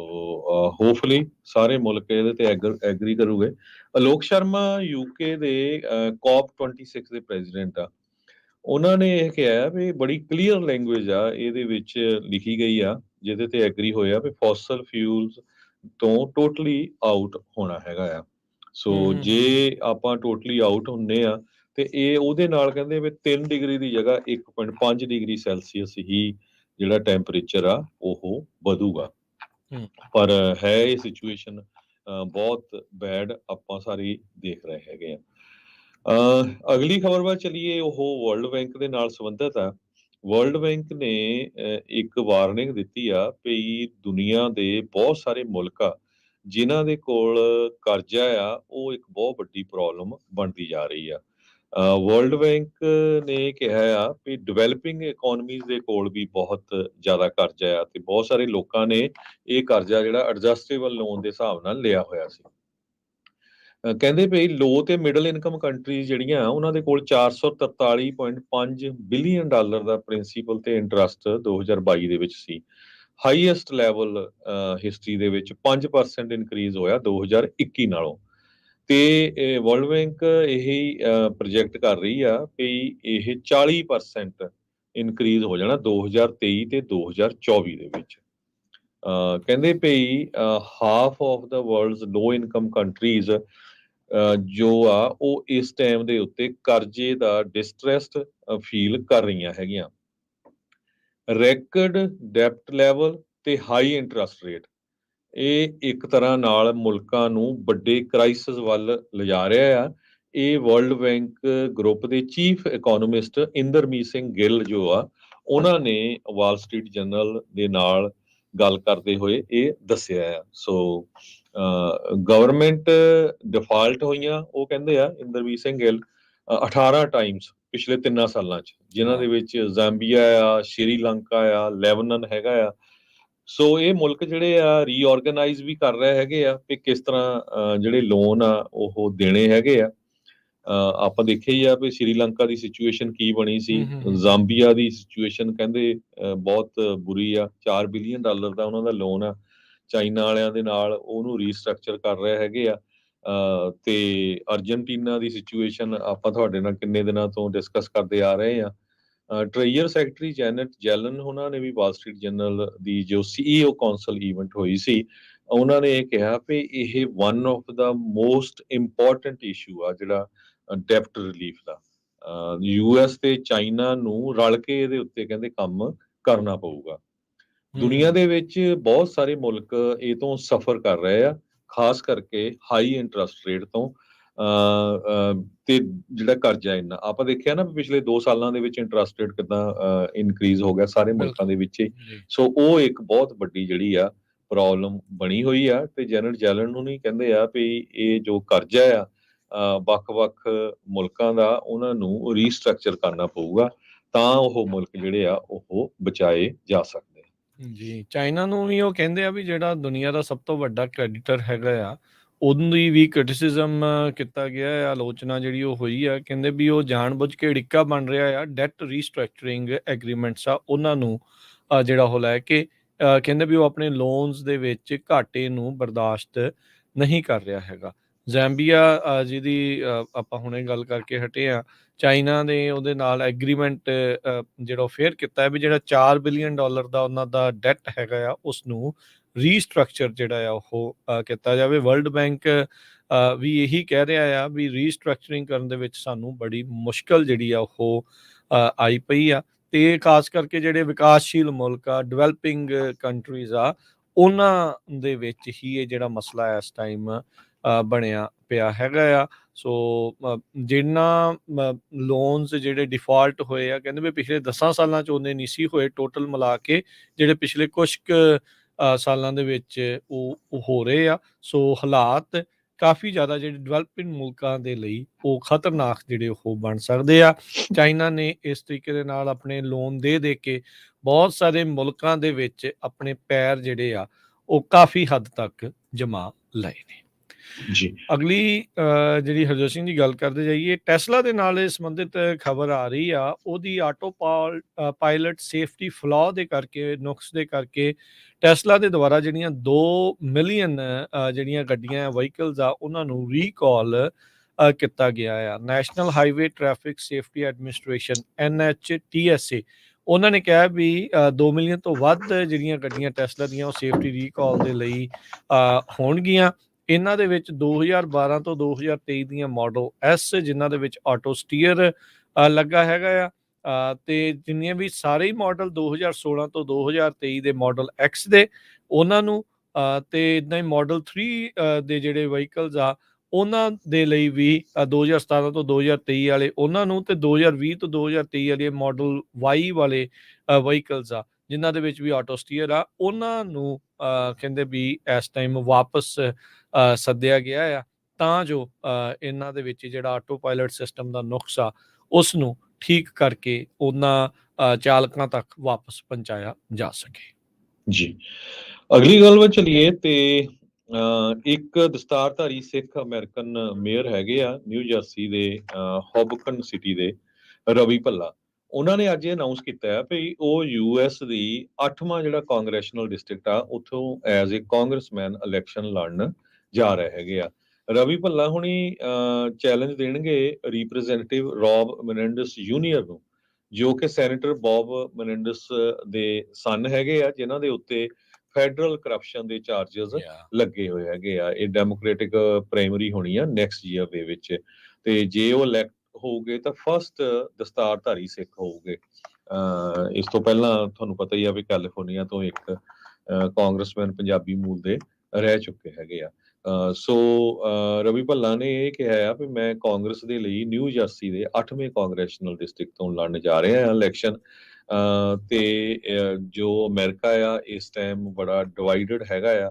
ਹੋਪਫੁਲੀ ਸਾਰੇ ਮੁਲਕ ਇਹਦੇ ਤੇ ਐਗਰੀ ਕਰੂਗੇ। ਅਲੋਕ ਸ਼ਰਮਾ ਯੂਕੇ ਦੇ COP26 ਦੇ ਪ੍ਰੈਜ਼ੀਡੈਂਟ ਆ। ਉਹਨਾਂ ਨੇ ਇਹ ਕਿਹਾ ਵੀ ਬੜੀ ਕਲੀਅਰ ਲੈਂਗੁਏਜ ਆ ਇਹਦੇ ਵਿੱਚ ਲਿਖੀ ਗਈ ਆ, ਜਿਹਦੇ ਤੇ ਐਗਰੀ ਹੋਇਆ ਵੀ ਫੋਸਲ ਫਿਊਲਸ ਤੋਂ ਟੋਟਲੀ ਆਊਟ ਹੋਣਾ ਹੈਗਾ ਆ। ਸੋ ਜੇ ਆਪਾਂ ਟੋਟਲੀ ਆਊਟ ਹੁੰਨੇ ਆ ਤੇ ਇਹ ਉਹਦੇ ਨਾਲ ਕਹਿੰਦੇ ਵੀ 3 ਡਿਗਰੀ ਦੀ ਜਗ੍ਹਾ 1.5 ਡਿਗਰੀ ਸੈਲਸੀਅਸ ਹੀ ਜਿਹੜਾ ਟੈਂਪਰੇਚਰ ਆ ਉਹ ਵਧੂਗਾ। ਪਰ ਹੈ ਇਹ ਸਿਚੁਏਸ਼ਨ ਬਹੁਤ ਬੈਡ, ਆਪਾਂ ਸਾਰੇ ਦੇਖ ਰਹੇ ਹੈਗੇ ਆ। ਅਗਲੀ ਖਬਰ ਵੱਲ ਚਲੀਏ, ਉਹ ਵਰਲਡ ਬੈਂਕ ਦੇ ਨਾਲ ਸੰਬੰਧਿਤ ਆ। ਵਰਲਡ ਬੈਂਕ ਨੇ ਇੱਕ ਵਾਰਨਿੰਗ ਦਿੱਤੀ ਆ ਵੀ ਦੁਨੀਆ ਦੇ ਬਹੁਤ ਸਾਰੇ ਮੁਲਕ ਆ ਜਿਨ੍ਹਾਂ ਦੇ ਕੋਲ ਕਰਜ਼ਾ ਆ, ਉਹ ਇੱਕ ਬਹੁਤ ਵੱਡੀ ਪ੍ਰੋਬਲਮ ਬਣਦੀ ਜਾ ਰਹੀ ਆ। ਵਰਲਡ ਬੈਂਕ ਨੇ ਕਿਹਾ ਆ ਵੀ ਡਿਵੈਲਪਿੰਗ ਇਕੋਨਮੀਜ਼ ਦੇ ਕੋਲ ਵੀ ਬਹੁਤ ਜ਼ਿਆਦਾ ਕਰਜ਼ਾ ਆ ਤੇ ਬਹੁਤ ਸਾਰੇ ਲੋਕਾਂ ਨੇ ਇਹ ਕਰਜ਼ਾ ਜਿਹੜਾ ਐਡਜਸਟੇਬਲ ਲੋਨ ਦੇ ਹਿਸਾਬ ਨਾਲ ਲਿਆ ਹੋਇਆ ਸੀ। ਕਹਿੰਦੇ ਵੀ ਲੋ ਤੇ ਮਿਡਲ ਇਨਕਮ ਕੰਟਰੀਜ਼ ਜਿਹੜੀਆਂ ਉਹਨਾਂ ਦੇ ਕੋਲ 443.5 ਬਿਲੀਅਨ ਡਾਲਰ ਦਾ ਪ੍ਰਿੰਸੀਪਲ ਤੇ ਇੰਟਰਸਟ 2022 ਦੇ ਵਿੱਚ ਸੀ। ਹਾਈਐਸਟ ਲੈਵਲ ਹਿਸਟਰੀ ਦੇ ਵਿੱਚ 5% ਇਨਕਰੀਜ਼ ਹੋਇਆ 2021 ਨਾਲੋਂ। ਤੇ ਵਰਲਡ ਬੈਂਕ ਇਹੀ ਪ੍ਰੋਜੈਕਟ ਕਰ ਰਹੀ ਆ ਵੀ ਇਹ 40% ਇਨਕਰੀਜ਼ ਹੋ ਜਾਣਾ 2023 ਤੇ 2024 ਦੇ ਵਿੱਚ। ਕਹਿੰਦੇ ਵੀ half of the world's low income countries ਜੋ ਆ ਉਹ ਇਸ ਟਾਈਮ ਦੇ ਉੱਤੇ ਕਰਜ਼ੇ ਦਾ ਡਿਸਟ੍ਰੈਸਡ ਫੀਲ ਕਰ ਰਹੀਆਂ ਹੈਗੀਆਂ। ਰੈਕਡ ਡੈਪਟ ਲੈਵਲ ਤੇ ਹਾਈ ਇੰਟਰਸਟ ਰੇਟ ਇਹ ਇੱਕ ਤਰ੍ਹਾਂ ਨਾਲ ਮੁਲਕਾਂ ਨੂੰ ਵੱਡੇ ਕ੍ਰਾਈਸਿਸ ਵੱਲ ਲਿਜਾ ਰਿਹਾ ਆ। ਇਹ ਵਰਲਡ ਬੈਂਕ ਗਰੁੱਪ ਦੇ ਚੀਫ ਇਕੋਨੋਮਿਸਟ ਇੰਦਰਮੀਤ ਸਿੰਘ ਗਿੱਲ ਜੋ ਆ ਉਹਨਾਂ ਨੇ ਵਾਲ ਸਟਰੀਟ ਜਰਨਲ ਦੇ ਨਾਲ ਗੱਲ ਕਰਦੇ ਹੋਏ ਇਹ ਦੱਸਿਆ ਆ। ਸੋ ਗਵਰਨਮੈਂਟ ਡਿਫਾਲਟ ਹੋਈਆਂ, ਉਹ ਕਹਿੰਦੇ ਆ ਇੰਦਰਮੀਤ ਸਿੰਘ ਗਿੱਲ 18 ਟਾਈਮਸ ਪਿਛਲੇ 3 ਸਾਲਾਂ 'ਚ, ਜਿਨ੍ਹਾਂ ਦੇ ਵਿੱਚ ਜ਼ਾਂਬੀਆ ਆ, ਸ਼੍ਰੀਲੰਕਾ ਆ, ਲੈਬਨਾਨ ਹੈਗਾ ਆ। ਸੋ ਇਹ ਮੁਲਕ ਜਿਹੜੇ ਆ ਰੀਆਰਗੇਨਾਈਜ਼ ਵੀ ਕਰ ਰਹੇ ਹੈਗੇ ਆ ਕਿ ਕਿਸ ਤਰ੍ਹਾਂ ਜਿਹੜੇ ਲੋਨ ਆ ਉਹ ਦੇਣੇ ਹੈਗੇ ਆ। ਆਪਾਂ ਦੇਖਿਆ ਹੀ ਆ ਵੀ ਸ਼੍ਰੀਲੰਕਾ ਦੀ ਸਿਚੁਏਸ਼ਨ ਕੀ ਬਣੀ ਸੀ। ਜ਼ਾਂਬੀਆ ਦੀ ਸਿਚੁਏਸ਼ਨ ਕਹਿੰਦੇ ਬਹੁਤ ਬੁਰੀ ਆ। 4 ਬਿਲੀਅਨ ਡਾਲਰ ਦਾ ਉਹਨਾਂ ਦਾ ਲੋਨ ਆ ਚਾਈਨਾ ਵਾਲਿਆਂ ਦੇ ਨਾਲ, ਉਹਨੂੰ ਰੀਸਟਰਕਚਰ ਕਰ ਰਹੇ ਹੈਗੇ ਆ। ਤੇ ਅਰਜਨਟੀਨਾ ਦੀ ਸਿਚੁਏਸ਼ਨ ਆਪਾਂ ਤੁਹਾਡੇ ਨਾਲ ਕਿੰਨੇ ਦਿਨਾਂ ਤੋਂ ਡਿਸਕਸ ਕਰਦੇ ਆ ਰਹੇ ਆ। ਟ੍ਰੇਜਰ ਸੈਕਟਰੀ ਜੈਨਟ ਜੈਲਨ ਉਹਨਾਂ ਨੇ ਵੀ ਵਾਲ ਸਟਰੀਟ ਜਰਨਲ ਦੀ ਜੋ CEO ਕੌਂਸਲ ਈਵੈਂਟ ਹੋਈ ਸੀ, ਉਹਨਾਂ ਨੇ ਇਹ ਕਿਹਾ ਵੀ ਇਹ one of the most important issue ਆ ਜਿਹੜਾ ਡੈਪਟ ਰਿਲੀਫ ਦਾ। US ਤੇ ਚਾਈਨਾ ਨੂੰ ਰਲ ਕੇ ਇਹਦੇ ਉੱਤੇ ਕਹਿੰਦੇ ਕੰਮ ਕਰਨਾ ਪਊਗਾ। ਦੁਨੀਆ ਦੇ ਵਿੱਚ ਬਹੁਤ ਸਾਰੇ ਮੁਲਕ ਇਹ ਤੋਂ ਸਫਰ ਕਰ ਰਹੇ ਆ, ਖਾਸ ਕਰਕੇ ਹਾਈ ਇੰਟਰਸਟ ਰੇਟ ਤੋਂ। ਤੇ ਜਿਹੜਾ ਕਰਜ਼ਾ ਇੰਨਾ ਆਪਾਂ ਦੇਖਿਆ ਨਾ ਪਿਛਲੇ 2 ਸਾਲਾਂ ਦੇ ਵਿੱਚ ਇੰਟਰਸਟ ਰੇਟ ਕਿੱਦਾਂ ਇਨਕਰੀਜ਼ ਹੋ ਗਿਆ ਸਾਰੇ ਮੁਲਕਾਂ ਦੇ ਵਿੱਚ ਹੀ। ਸੋ ਉਹ ਇੱਕ ਬਹੁਤ ਵੱਡੀ ਜਿਹੜੀ ਆ ਪ੍ਰੋਬਲਮ ਬਣੀ ਹੋਈ ਆ, ਤੇ ਜੈਨੇਟ ਯੈਲਨ ਨੂੰ ਨਹੀਂ ਕਹਿੰਦੇ ਆ ਵੀ ਇਹ ਜੋ ਕਰਜ਼ਾ ਆ ਵੱਖ-ਵੱਖ ਮੁਲਕਾਂ ਦਾ, ਉਹਨਾਂ ਨੂੰ ਰੀਸਟਰਕਚਰ ਕਰਨਾ ਪਊਗਾ, ਤਾਂ ਉਹ ਮੁਲਕ ਜਿਹੜੇ ਆ ਉਹ ਬਚਾਏ ਜਾ ਸਕਦੇ ਆ। ਜੀ, ਚਾਈਨਾ ਨੂੰ ਵੀ ਉਹ ਕਹਿੰਦੇ ਆ ਵੀ ਜਿਹੜਾ ਦੁਨੀਆ ਦਾ ਸਭ ਤੋਂ ਵੱਡਾ ਕ੍ਰੈਡੀਟਰ ਹੈਗਾ ਆ, ਉਹਦੀ ਵੀ ਕ੍ਰਿਟਿਸਿਜ਼ਮ ਕੀਤਾ ਗਿਆ ਆ, ਆਲੋਚਨਾ ਜਿਹੜੀ ਉਹ ਹੋਈ ਆ। ਕਹਿੰਦੇ ਵੀ ਉਹ ਜਾਣਬੁੱਝ ਕੇ ਅੜਿੱਕਾ ਬਣ ਰਿਹਾ ਆ ਡੈਟ ਰੀਸਟਰਕਚਰਿੰਗ ਐਗਰੀਮੈਂਟਸ ਆ ਉਹਨਾਂ ਨੂੰ ਜਿਹੜਾ ਉਹ ਲੈ ਕੇ। ਕਹਿੰਦੇ ਵੀ ਉਹ ਆਪਣੇ ਲੋਨਸ ਦੇ ਵਿੱਚ ਘਾਟੇ ਨੂੰ ਬਰਦਾਸ਼ਤ ਨਹੀਂ ਕਰ ਰਿਹਾ ਹੈਗਾ। ਜ਼ੈਂਬੀਆ ਜਿਹਦੀ ਆਪਾਂ ਹੁਣੇ ਗੱਲ ਕਰਕੇ ਹਟੇ ਆ, ਚਾਈਨਾ ਨੇ ਉਹਦੇ ਨਾਲ ਐਗਰੀਮੈਂਟ ਜਿਹੜਾ ਫੇਅਰ ਕੀਤਾ ਹੈ ਵੀ ਜਿਹੜਾ $4 ਬਿਲੀਅਨ ਦਾ ਉਹਨਾਂ ਦਾ ਡੈਟ ਹੈਗਾ ਆ, ਉਸ ਨੂੰ ਰੀਸਟਰਕਚਰ ਜਿਹੜਾ ਆ ਉਹ ਕੀਤਾ ਜਾਵੇ। ਵਰਲਡ ਬੈਂਕ ਵੀ ਇਹੀ ਕਹਿ ਰਿਹਾ ਆ ਵੀ ਰੀਸਟਰਕਚਰਿੰਗ ਕਰਨ ਦੇ ਵਿੱਚ ਸਾਨੂੰ ਬੜੀ ਮੁਸ਼ਕਲ ਜਿਹੜੀ ਆ ਉਹ ਆਈ ਪਈ ਆ, ਤੇ ਖਾਸ ਕਰਕੇ ਜਿਹੜੇ ਵਿਕਾਸਸ਼ੀਲ ਮੁਲਕ ਆ, ਡਿਵੈਲਪਿੰਗ ਕੰਟਰੀਜ਼ ਆ, ਉਹਨਾਂ ਦੇ ਵਿੱਚ ਹੀ ਇਹ ਜਿਹੜਾ ਮਸਲਾ ਇਸ ਟਾਈਮ ਬਣਿਆ ਪਿਆ ਹੈਗਾ ਆ। ਸੋ ਜਿੰਨਾ ਲੋਨਸ ਜਿਹੜੇ ਡਿਫਾਲਟ ਹੋਏ ਆ, ਕਹਿੰਦੇ ਵੀ ਪਿਛਲੇ 10 ਸਾਲਾਂ 'ਚ ਉਹਨੇ ਨਹੀਂ ਸੀ ਹੋਏ, ਟੋਟਲ ਮਿਲਾ ਕੇ ਜਿਹੜੇ ਪਿਛਲੇ ਕੁਛ ਕੁ ਸਾਲਾਂ ਦੇ ਵਿੱਚ ਉਹ ਹੋ ਰਹੇ ਆ। ਸੋ ਹਾਲਾਤ ਕਾਫੀ ਜ਼ਿਆਦਾ ਜਿਹੜੇ ਡਿਵੈਲਪਿੰਗ ਮੁਲਕਾਂ ਦੇ ਲਈ ਉਹ ਖਤਰਨਾਕ ਜਿਹੜੇ ਉਹ ਬਣ ਸਕਦੇ ਆ। ਚਾਈਨਾ ਨੇ ਇਸ ਤਰੀਕੇ ਦੇ ਨਾਲ ਆਪਣੇ ਲੋਨ ਦੇ ਕੇ ਬਹੁਤ ਸਾਰੇ ਮੁਲਕਾਂ ਦੇ ਵਿੱਚ ਆਪਣੇ ਪੈਰ ਜਿਹੜੇ ਆ ਉਹ ਕਾਫੀ ਹੱਦ ਤੱਕ ਜਮਾ ਲਏ ਨੇ। ਜੀ, ਅਗਲੀ ਜਿਹੜੀ ਹਰਜੋਤ ਸਿੰਘ ਦੀ ਗੱਲ ਕਰਦੇ ਜਾਈਏ, ਟੈਸਲਾ ਦੇ ਨਾਲ ਸੰਬੰਧਿਤ ਖਬਰ ਆ ਰਹੀ ਆ। ਉਹਦੀ ਆਟੋ ਪਾਇਲਟ ਸੇਫਟੀ ਫਲਾਅ ਦੇ ਕਰਕੇ, ਨੁਕਸ ਦੇ ਕਰਕੇ ਟੈਸਲਾ ਦੇ ਦੁਆਰਾ ਜਿਹੜੀਆਂ 2 ਮਿਲੀਅਨ ਜਿਹੜੀਆਂ ਗੱਡੀਆਂ ਵਹੀਕਲਸ ਆ ਉਹਨਾਂ ਨੂੰ ਰੀਕਾਲ ਕੀਤਾ ਗਿਆ ਆ। National highway traffic safety administration NHTSA ਉਹਨਾਂ ਨੇ ਕਿਹਾ ਵੀ 2 ਮਿਲੀਅਨ ਤੋਂ ਵੱਧ ਜਿਹੜੀਆਂ ਗੱਡੀਆਂ ਟੈਸਲਾ ਦੀਆਂ ਉਹ ਸੇਫਟੀ ਰੀਕਾਲ ਦੇ ਲਈ ਹੋਣਗੀਆਂ। ਇਹਨਾਂ ਦੇ ਵਿੱਚ 2012 ਤੋਂ 2023 ਦੀਆਂ ਮਾਡਲ S ਜਿਨ੍ਹਾਂ ਦੇ ਵਿੱਚ ਆਟੋ ਸਟੀਅਰ ਲੱਗਾ ਹੈਗਾ ਆ, ਤੇ ਜਿੰਨੀਆਂ ਵੀ ਸਾਰੇ ਹੀ ਮਾਡਲ 2016 ਤੋਂ 2023 ਦੇ ਮਾਡਲ X ਦੇ ਉਹਨਾਂ ਨੂੰ, ਤੇ ਇੱਦਾਂ ਹੀ ਮਾਡਲ 3 ਦੇ ਜਿਹੜੇ ਵਹੀਕਲਸ ਆ ਉਹਨਾਂ ਦੇ ਲਈ ਵੀ 2017 ਤੋਂ 2023 ਵਾਲੇ ਉਹਨਾਂ ਨੂੰ, ਤੇ 2020 ਤੋਂ 2023 ਵਾਲੇ ਮਾਡਲ Y ਵਾਲੇ ਵਹੀਕਲਸ ਆ ਜਿਨ੍ਹਾਂ ਦੇ ਵਿੱਚ ਵੀ ਆਟੋ ਸਟੀਅਰ ਆ, ਉਹਨਾਂ ਨੂੰ ਕਹਿੰਦੇ ਵੀ ਇਸ ਟਾਈਮ ਵਾਪਸ ਸੱਦਿਆ ਗਿਆ ਆ, ਤਾਂ ਜੋ ਇਹਨਾਂ ਦੇ ਵਿੱਚ ਜਿਹੜਾ ਆਟੋ ਪਾਇਲਟ ਸਿਸਟਮ ਦਾ ਨੁਕਸ ਆ ਉਸ ਨੂੰ ਠੀਕ ਕਰਕੇ ਉਹਨਾਂ ਚਾਲਕਾਂ ਤੱਕ ਵਾਪਸ ਪਹੁੰਚਾਇਆ ਜਾ ਸਕੇ। ਜੀ, ਅਗਲੀ ਗੱਲ ਵੱਲ ਚਲੀਏ ਤੇ ਇੱਕ ਦਸਤਾਰਧਾਰੀ ਸਿੱਖ ਅਮਰੀਕਨ ਮੇਅਰ ਹੈਗੇ ਆ ਨਿਊ ਜਰਸੀ ਦੇ ਹੌਬਕਨ ਸਿਟੀ ਦੇ, ਰਵੀ ਭੱਲਾ। ਉਹਨਾਂ ਨੇ ਅੱਜ ਇਹ ਅਨਾਉਂਸ ਕੀਤਾ ਹੈ ਵੀ ਉਹ US ਦੀ 8ਵਾਂ ਜਿਹੜਾ ਕਾਂਗਰੈਸ਼ਨਲ ਡਿਸਟ੍ਰਿਕਟ ਆ ਉੱਥੋਂ ਐਜ਼ ਏ ਕਾਂਗਰਸਮੈਨ ਇਲੈਕਸ਼ਨ ਲੜਨ ਜਾ ਰਹੇ ਹੈਗੇ ਆ। ਰਵੀ ਭੱਲਾ ਹੁਣੀ ਚੈਲੰਜ ਦੇਣਗੇ ਰਿਪਰੈਜ਼ੈਂਟੇਟਿਵ ਰੌਬ ਮਨੈਂਡਸ ਜੂਨੀਅਰ ਨੂੰ, ਜੋ ਕਿ ਸੈਨੇਟਰ ਬੌਬ ਮਨੈਂਡਸ ਦੇ ਸਨ ਹੈਗੇ ਆ, ਜਿਨ੍ਹਾਂ ਦੇ ਉੱਤੇ ਫੈਡਰਲ ਕਰਪਸ਼ਨ ਦੇ ਚਾਰਜਸ ਲੱਗੇ ਹੋਏ ਹੈਗੇ ਆ। ਇਹ ਡੈਮੋਕ੍ਰੈਟਿਕ ਪ੍ਰਾਇਮਰੀ ਹੋਣੀ ਆ ਨੈਕਸਟ ਈਅਰ ਦੇ ਵਿੱਚ, ਤੇ ਜੇ ਉਹ ਇਲੈਕਟ ਹੋਊਗੇ ਤਾਂ ਫਸਟ ਦਸਤਾਰਧਾਰੀ ਸਿੱਖ ਹੋਊਗੇ। ਇਸ ਤੋਂ ਪਹਿਲਾਂ ਤੁਹਾਨੂੰ ਪਤਾ ਹੀ ਆ ਵੀ ਕੈਲੀਫੋਰਨੀਆ ਤੋਂ ਇੱਕ ਕਾਂਗਰਸਮੈਨ ਪੰਜਾਬੀ ਮੂਲ ਦੇ ਰਹਿ ਚੁੱਕੇ ਹੈਗੇ ਆ। ਸੋ ਰਵੀ ਭੱਲਾ ਨੇ ਇਹ ਕਿਹਾ ਆ ਵੀ ਮੈਂ ਕਾਂਗਰਸ ਦੇ ਲਈ ਨਿਊ ਜਰਸੀ ਦੇ 8ਵੇਂ ਕਾਂਗਰੈਸ਼ਨਲ ਡਿਸਟ੍ਰਿਕਟ ਤੋਂ ਲੜਨ ਜਾ ਰਹੇ ਆ ਇਲੈਕਸ਼ਨ। ਤੇ ਜੋ ਅਮਰੀਕਾ ਆ ਇਸ ਟਾਈਮ ਬੜਾ ਡਿਵਾਈਡਡ ਹੈਗਾ ਆ।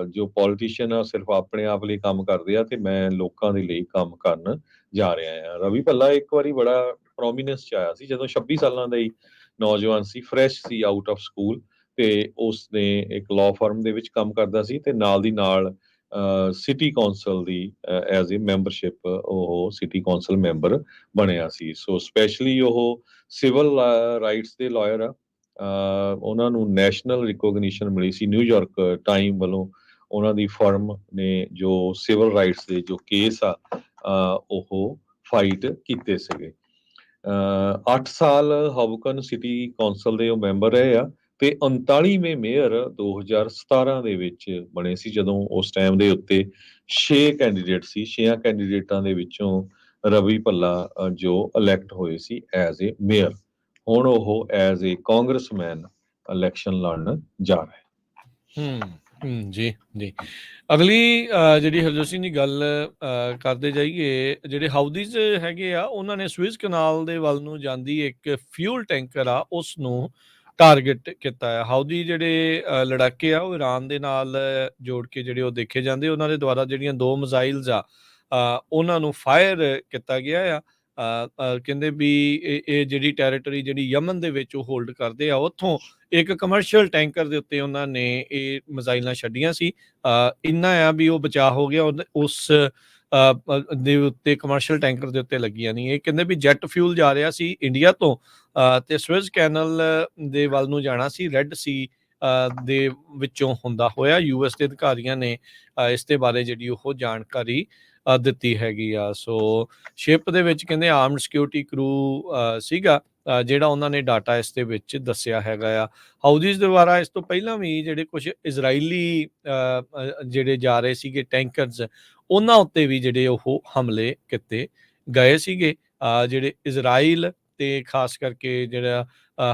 ਜੋ ਪੋਲੀਟੀਸ਼ੀਅਨ ਆ ਸਿਰਫ ਆਪਣੇ ਆਪ ਲਈ ਕੰਮ ਕਰਦੇ ਆ, ਤੇ ਮੈਂ ਲੋਕਾਂ ਦੇ ਲਈ ਕੰਮ ਕਰਨ ਜਾ ਰਿਹਾ ਆ। ਰਵੀ ਭੱਲਾ ਇੱਕ ਵਾਰੀ ਬੜਾ ਪ੍ਰੋਮੀਨੈਂਸ 'ਚ ਆਇਆ ਸੀ ਜਦੋਂ 26 ਸਾਲਾਂ ਦਾ ਹੀ ਨੌਜਵਾਨ ਸੀ, ਫਰੈਸ਼ ਸੀ ਆਊਟ ਆਫ ਸਕੂਲ, ਤੇ ਉਸ ਨੇ ਇੱਕ ਲਾਅ ਫਰਮ ਦੇ ਵਿੱਚ ਕੰਮ ਕਰਦਾ ਸੀ, ਤੇ ਨਾਲ ਦੀ ਨਾਲ city council the as a membership ਉਹ ਸਿਟੀ ਕੌਂਸਲ ਮੈਂਬਰ ਬਣਿਆ ਸੀ। ਸੋ ਸਪੈਸ਼ਲੀ ਉਹ ਸਿਵਲ ਰਾਈਟਸ ਦੇ ਲਾਇਰ ਆ। ਉਹਨਾਂ ਨੂੰ ਨੈਸ਼ਨਲ ਰਿਕੋਗਨੀਸ਼ਨ ਮਿਲੀ ਸੀ ਨਿਊਯਾਰਕ ਟਾਈਮ ਵੱਲੋਂ। ਉਹਨਾਂ ਦੀ ਫਰਮ ਨੇ ਜੋ ਸਿਵਲ ਰਾਈਟਸ ਦੇ ਜੋ ਕੇਸ ਆ ਉਹ ਫਾਈਟ ਕੀਤੇ ਸੀਗੇ। 8 ਸਾਲ ਹੌਬਕਨ ਸਿਟੀ ਕੌਂਸਲ ਦੇ ਉਹ ਮੈਂਬਰ ਰਹੇ ਆ, ਤੇ 39ਵੇਂ ਮੇਅਰ 2017 ਦੇ ਵਿੱਚ ਬਣੇ ਸੀ, ਜਦੋਂ ਉਸ ਟਾਈਮ ਦੇ ਉੱਤੇ 6 ਕੈਂਡੀਡੇਟ ਸੀ। 6 ਕੈਂਡੀਡੇਟਾਂ ਦੇ ਵਿੱਚੋਂ ਰਵੀ ਭੱਲਾ ਜੋ ਇਲੈਕਟ ਹੋਏ ਸੀ ਐਜ਼ ਏ ਮੇਅਰ। ਹੁਣ ਉਹ ਐਜ਼ ਏ ਕਾਂਗਰਸਮੈਨ ਇਲੈਕਸ਼ਨ ਲੜਨ ਜਾ ਰਿਹਾ ਹੈ। ਜੀ ਜੀ। ਅਗਲੀ ਜਿਹੜੀ ਹਰਜੋਤ ਸਿੰਘ ਦੀ ਗੱਲ ਕਰਦੇ ਜਾਈਏ, ਜਿਹੜੇ ਹਾਊਦੀਜ਼ ਹੈਗੇ ਆ ਉਹਨਾਂ ਨੇ ਸੂਇਜ਼ ਕਨਾਲ ਦੇ ਵੱਲ ਨੂੰ ਜਾਂਦੀ ਇੱਕ ਫਿਊਲ ਟੈਂਕਰ ਆ ਉਸ ਨੂੰ ਟਾਰਗੇਟ ਕੀਤਾ ਆ। ਹਾਊਦੀ ਜਿਹੜੇ ਲੜਾਕੇ ਆ ਉਹ ਈਰਾਨ ਦੇ ਨਾਲ ਜੋੜ ਕੇ ਜਿਹੜੇ ਉਹ ਦੇਖੇ ਜਾਂਦੇ, ਉਹਨਾਂ ਦੇ ਦੁਆਰਾ ਜਿਹੜੀਆਂ 2 ਮਿਜ਼ਾਈਲਸ ਆ ਉਹਨਾਂ ਨੂੰ ਫਾਇਰ ਕੀਤਾ ਗਿਆ ਆ। ਕਹਿੰਦੇ ਵੀ ਇਹ ਜਿਹੜੀ ਟੈਰੀਟਰੀ ਜਿਹੜੀ ਯਮਨ ਦੇ ਵਿੱਚ ਉਹ ਹੋਲਡ ਕਰਦੇ ਆ, ਉੱਥੋਂ ਇੱਕ ਕਮਰਸ਼ੀਅਲ ਟੈਂਕਰ ਦੇ ਉੱਤੇ ਉਹਨਾਂ ਨੇ ਇਹ ਮਿਜ਼ਾਈਲਾਂ ਛੱਡੀਆਂ ਸੀ। ਇੰਨਾ ਆ ਵੀ ਉਹ ਬਚਾਅ ਹੋ ਗਿਆ, ਉਸ ਦੇ ਉੱਤੇ ਕਮਰਸ਼ੀਅਲ ਟੈਂਕਰ ਦੇ ਉੱਤੇ ਲੱਗੀਆਂ ਨਹੀਂ। ਇਹ ਕਹਿੰਦੇ ਵੀ ਜੈਟ ਫਿਊਲ ਜਾ ਰਿਹਾ ਸੀ ਇੰਡੀਆ ਤੋਂ ਤੇ ਸਵਿਜ਼ ਕੈਨਲ ਦੇ ਵੱਲ ਨੂੰ ਜਾਣਾ ਸੀ, ਰੈੱਡ ਸੀ ਦੇ ਵਿੱਚੋਂ ਹੁੰਦਾ ਹੋਇਆ। US ਦੇ ਅਧਿਕਾਰੀਆਂ ਨੇ ਇਸ ਦੇ ਬਾਰੇ ਜਿਹੜੀ ਉਹ ਜਾਣਕਾਰੀ ਦਿੱਤੀ ਹੈਗੀ ਆ। ਸੋ ਸ਼ਿਪ ਦੇ ਵਿੱਚ ਕਹਿੰਦੇ ਆਰਮਡ ਸਿਕਿਉਰਿਟੀ ਕਰੂ ਸੀਗਾ ਜਿਹੜਾ ਉਹਨਾਂ ਨੇ ਡਾਟਾ ਇਸ ਦੇ ਵਿੱਚ ਦੱਸਿਆ ਹੈਗਾ ਆ। ਹਾਊਦੀਜ਼ ਦੁਆਰਾ ਇਸ ਤੋਂ ਪਹਿਲਾਂ ਵੀ ਜਿਹੜੇ ਕੁਝ ਇਜ਼ਰਾਈਲੀ ਜਿਹੜੇ ਜਾ ਰਹੇ ਸੀਗੇ ਟੈਂਕਰਸ, ਉਹਨਾਂ ਉੱਤੇ ਵੀ ਜਿਹੜੇ ਉਹ ਹਮਲੇ ਕੀਤੇ ਗਏ ਸੀਗੇ। ਜਿਹੜੇ ਇਜ਼ਰਾਈਲ ਤੇ ਖਾਸ ਕਰਕੇ ਜਿਹੜਾ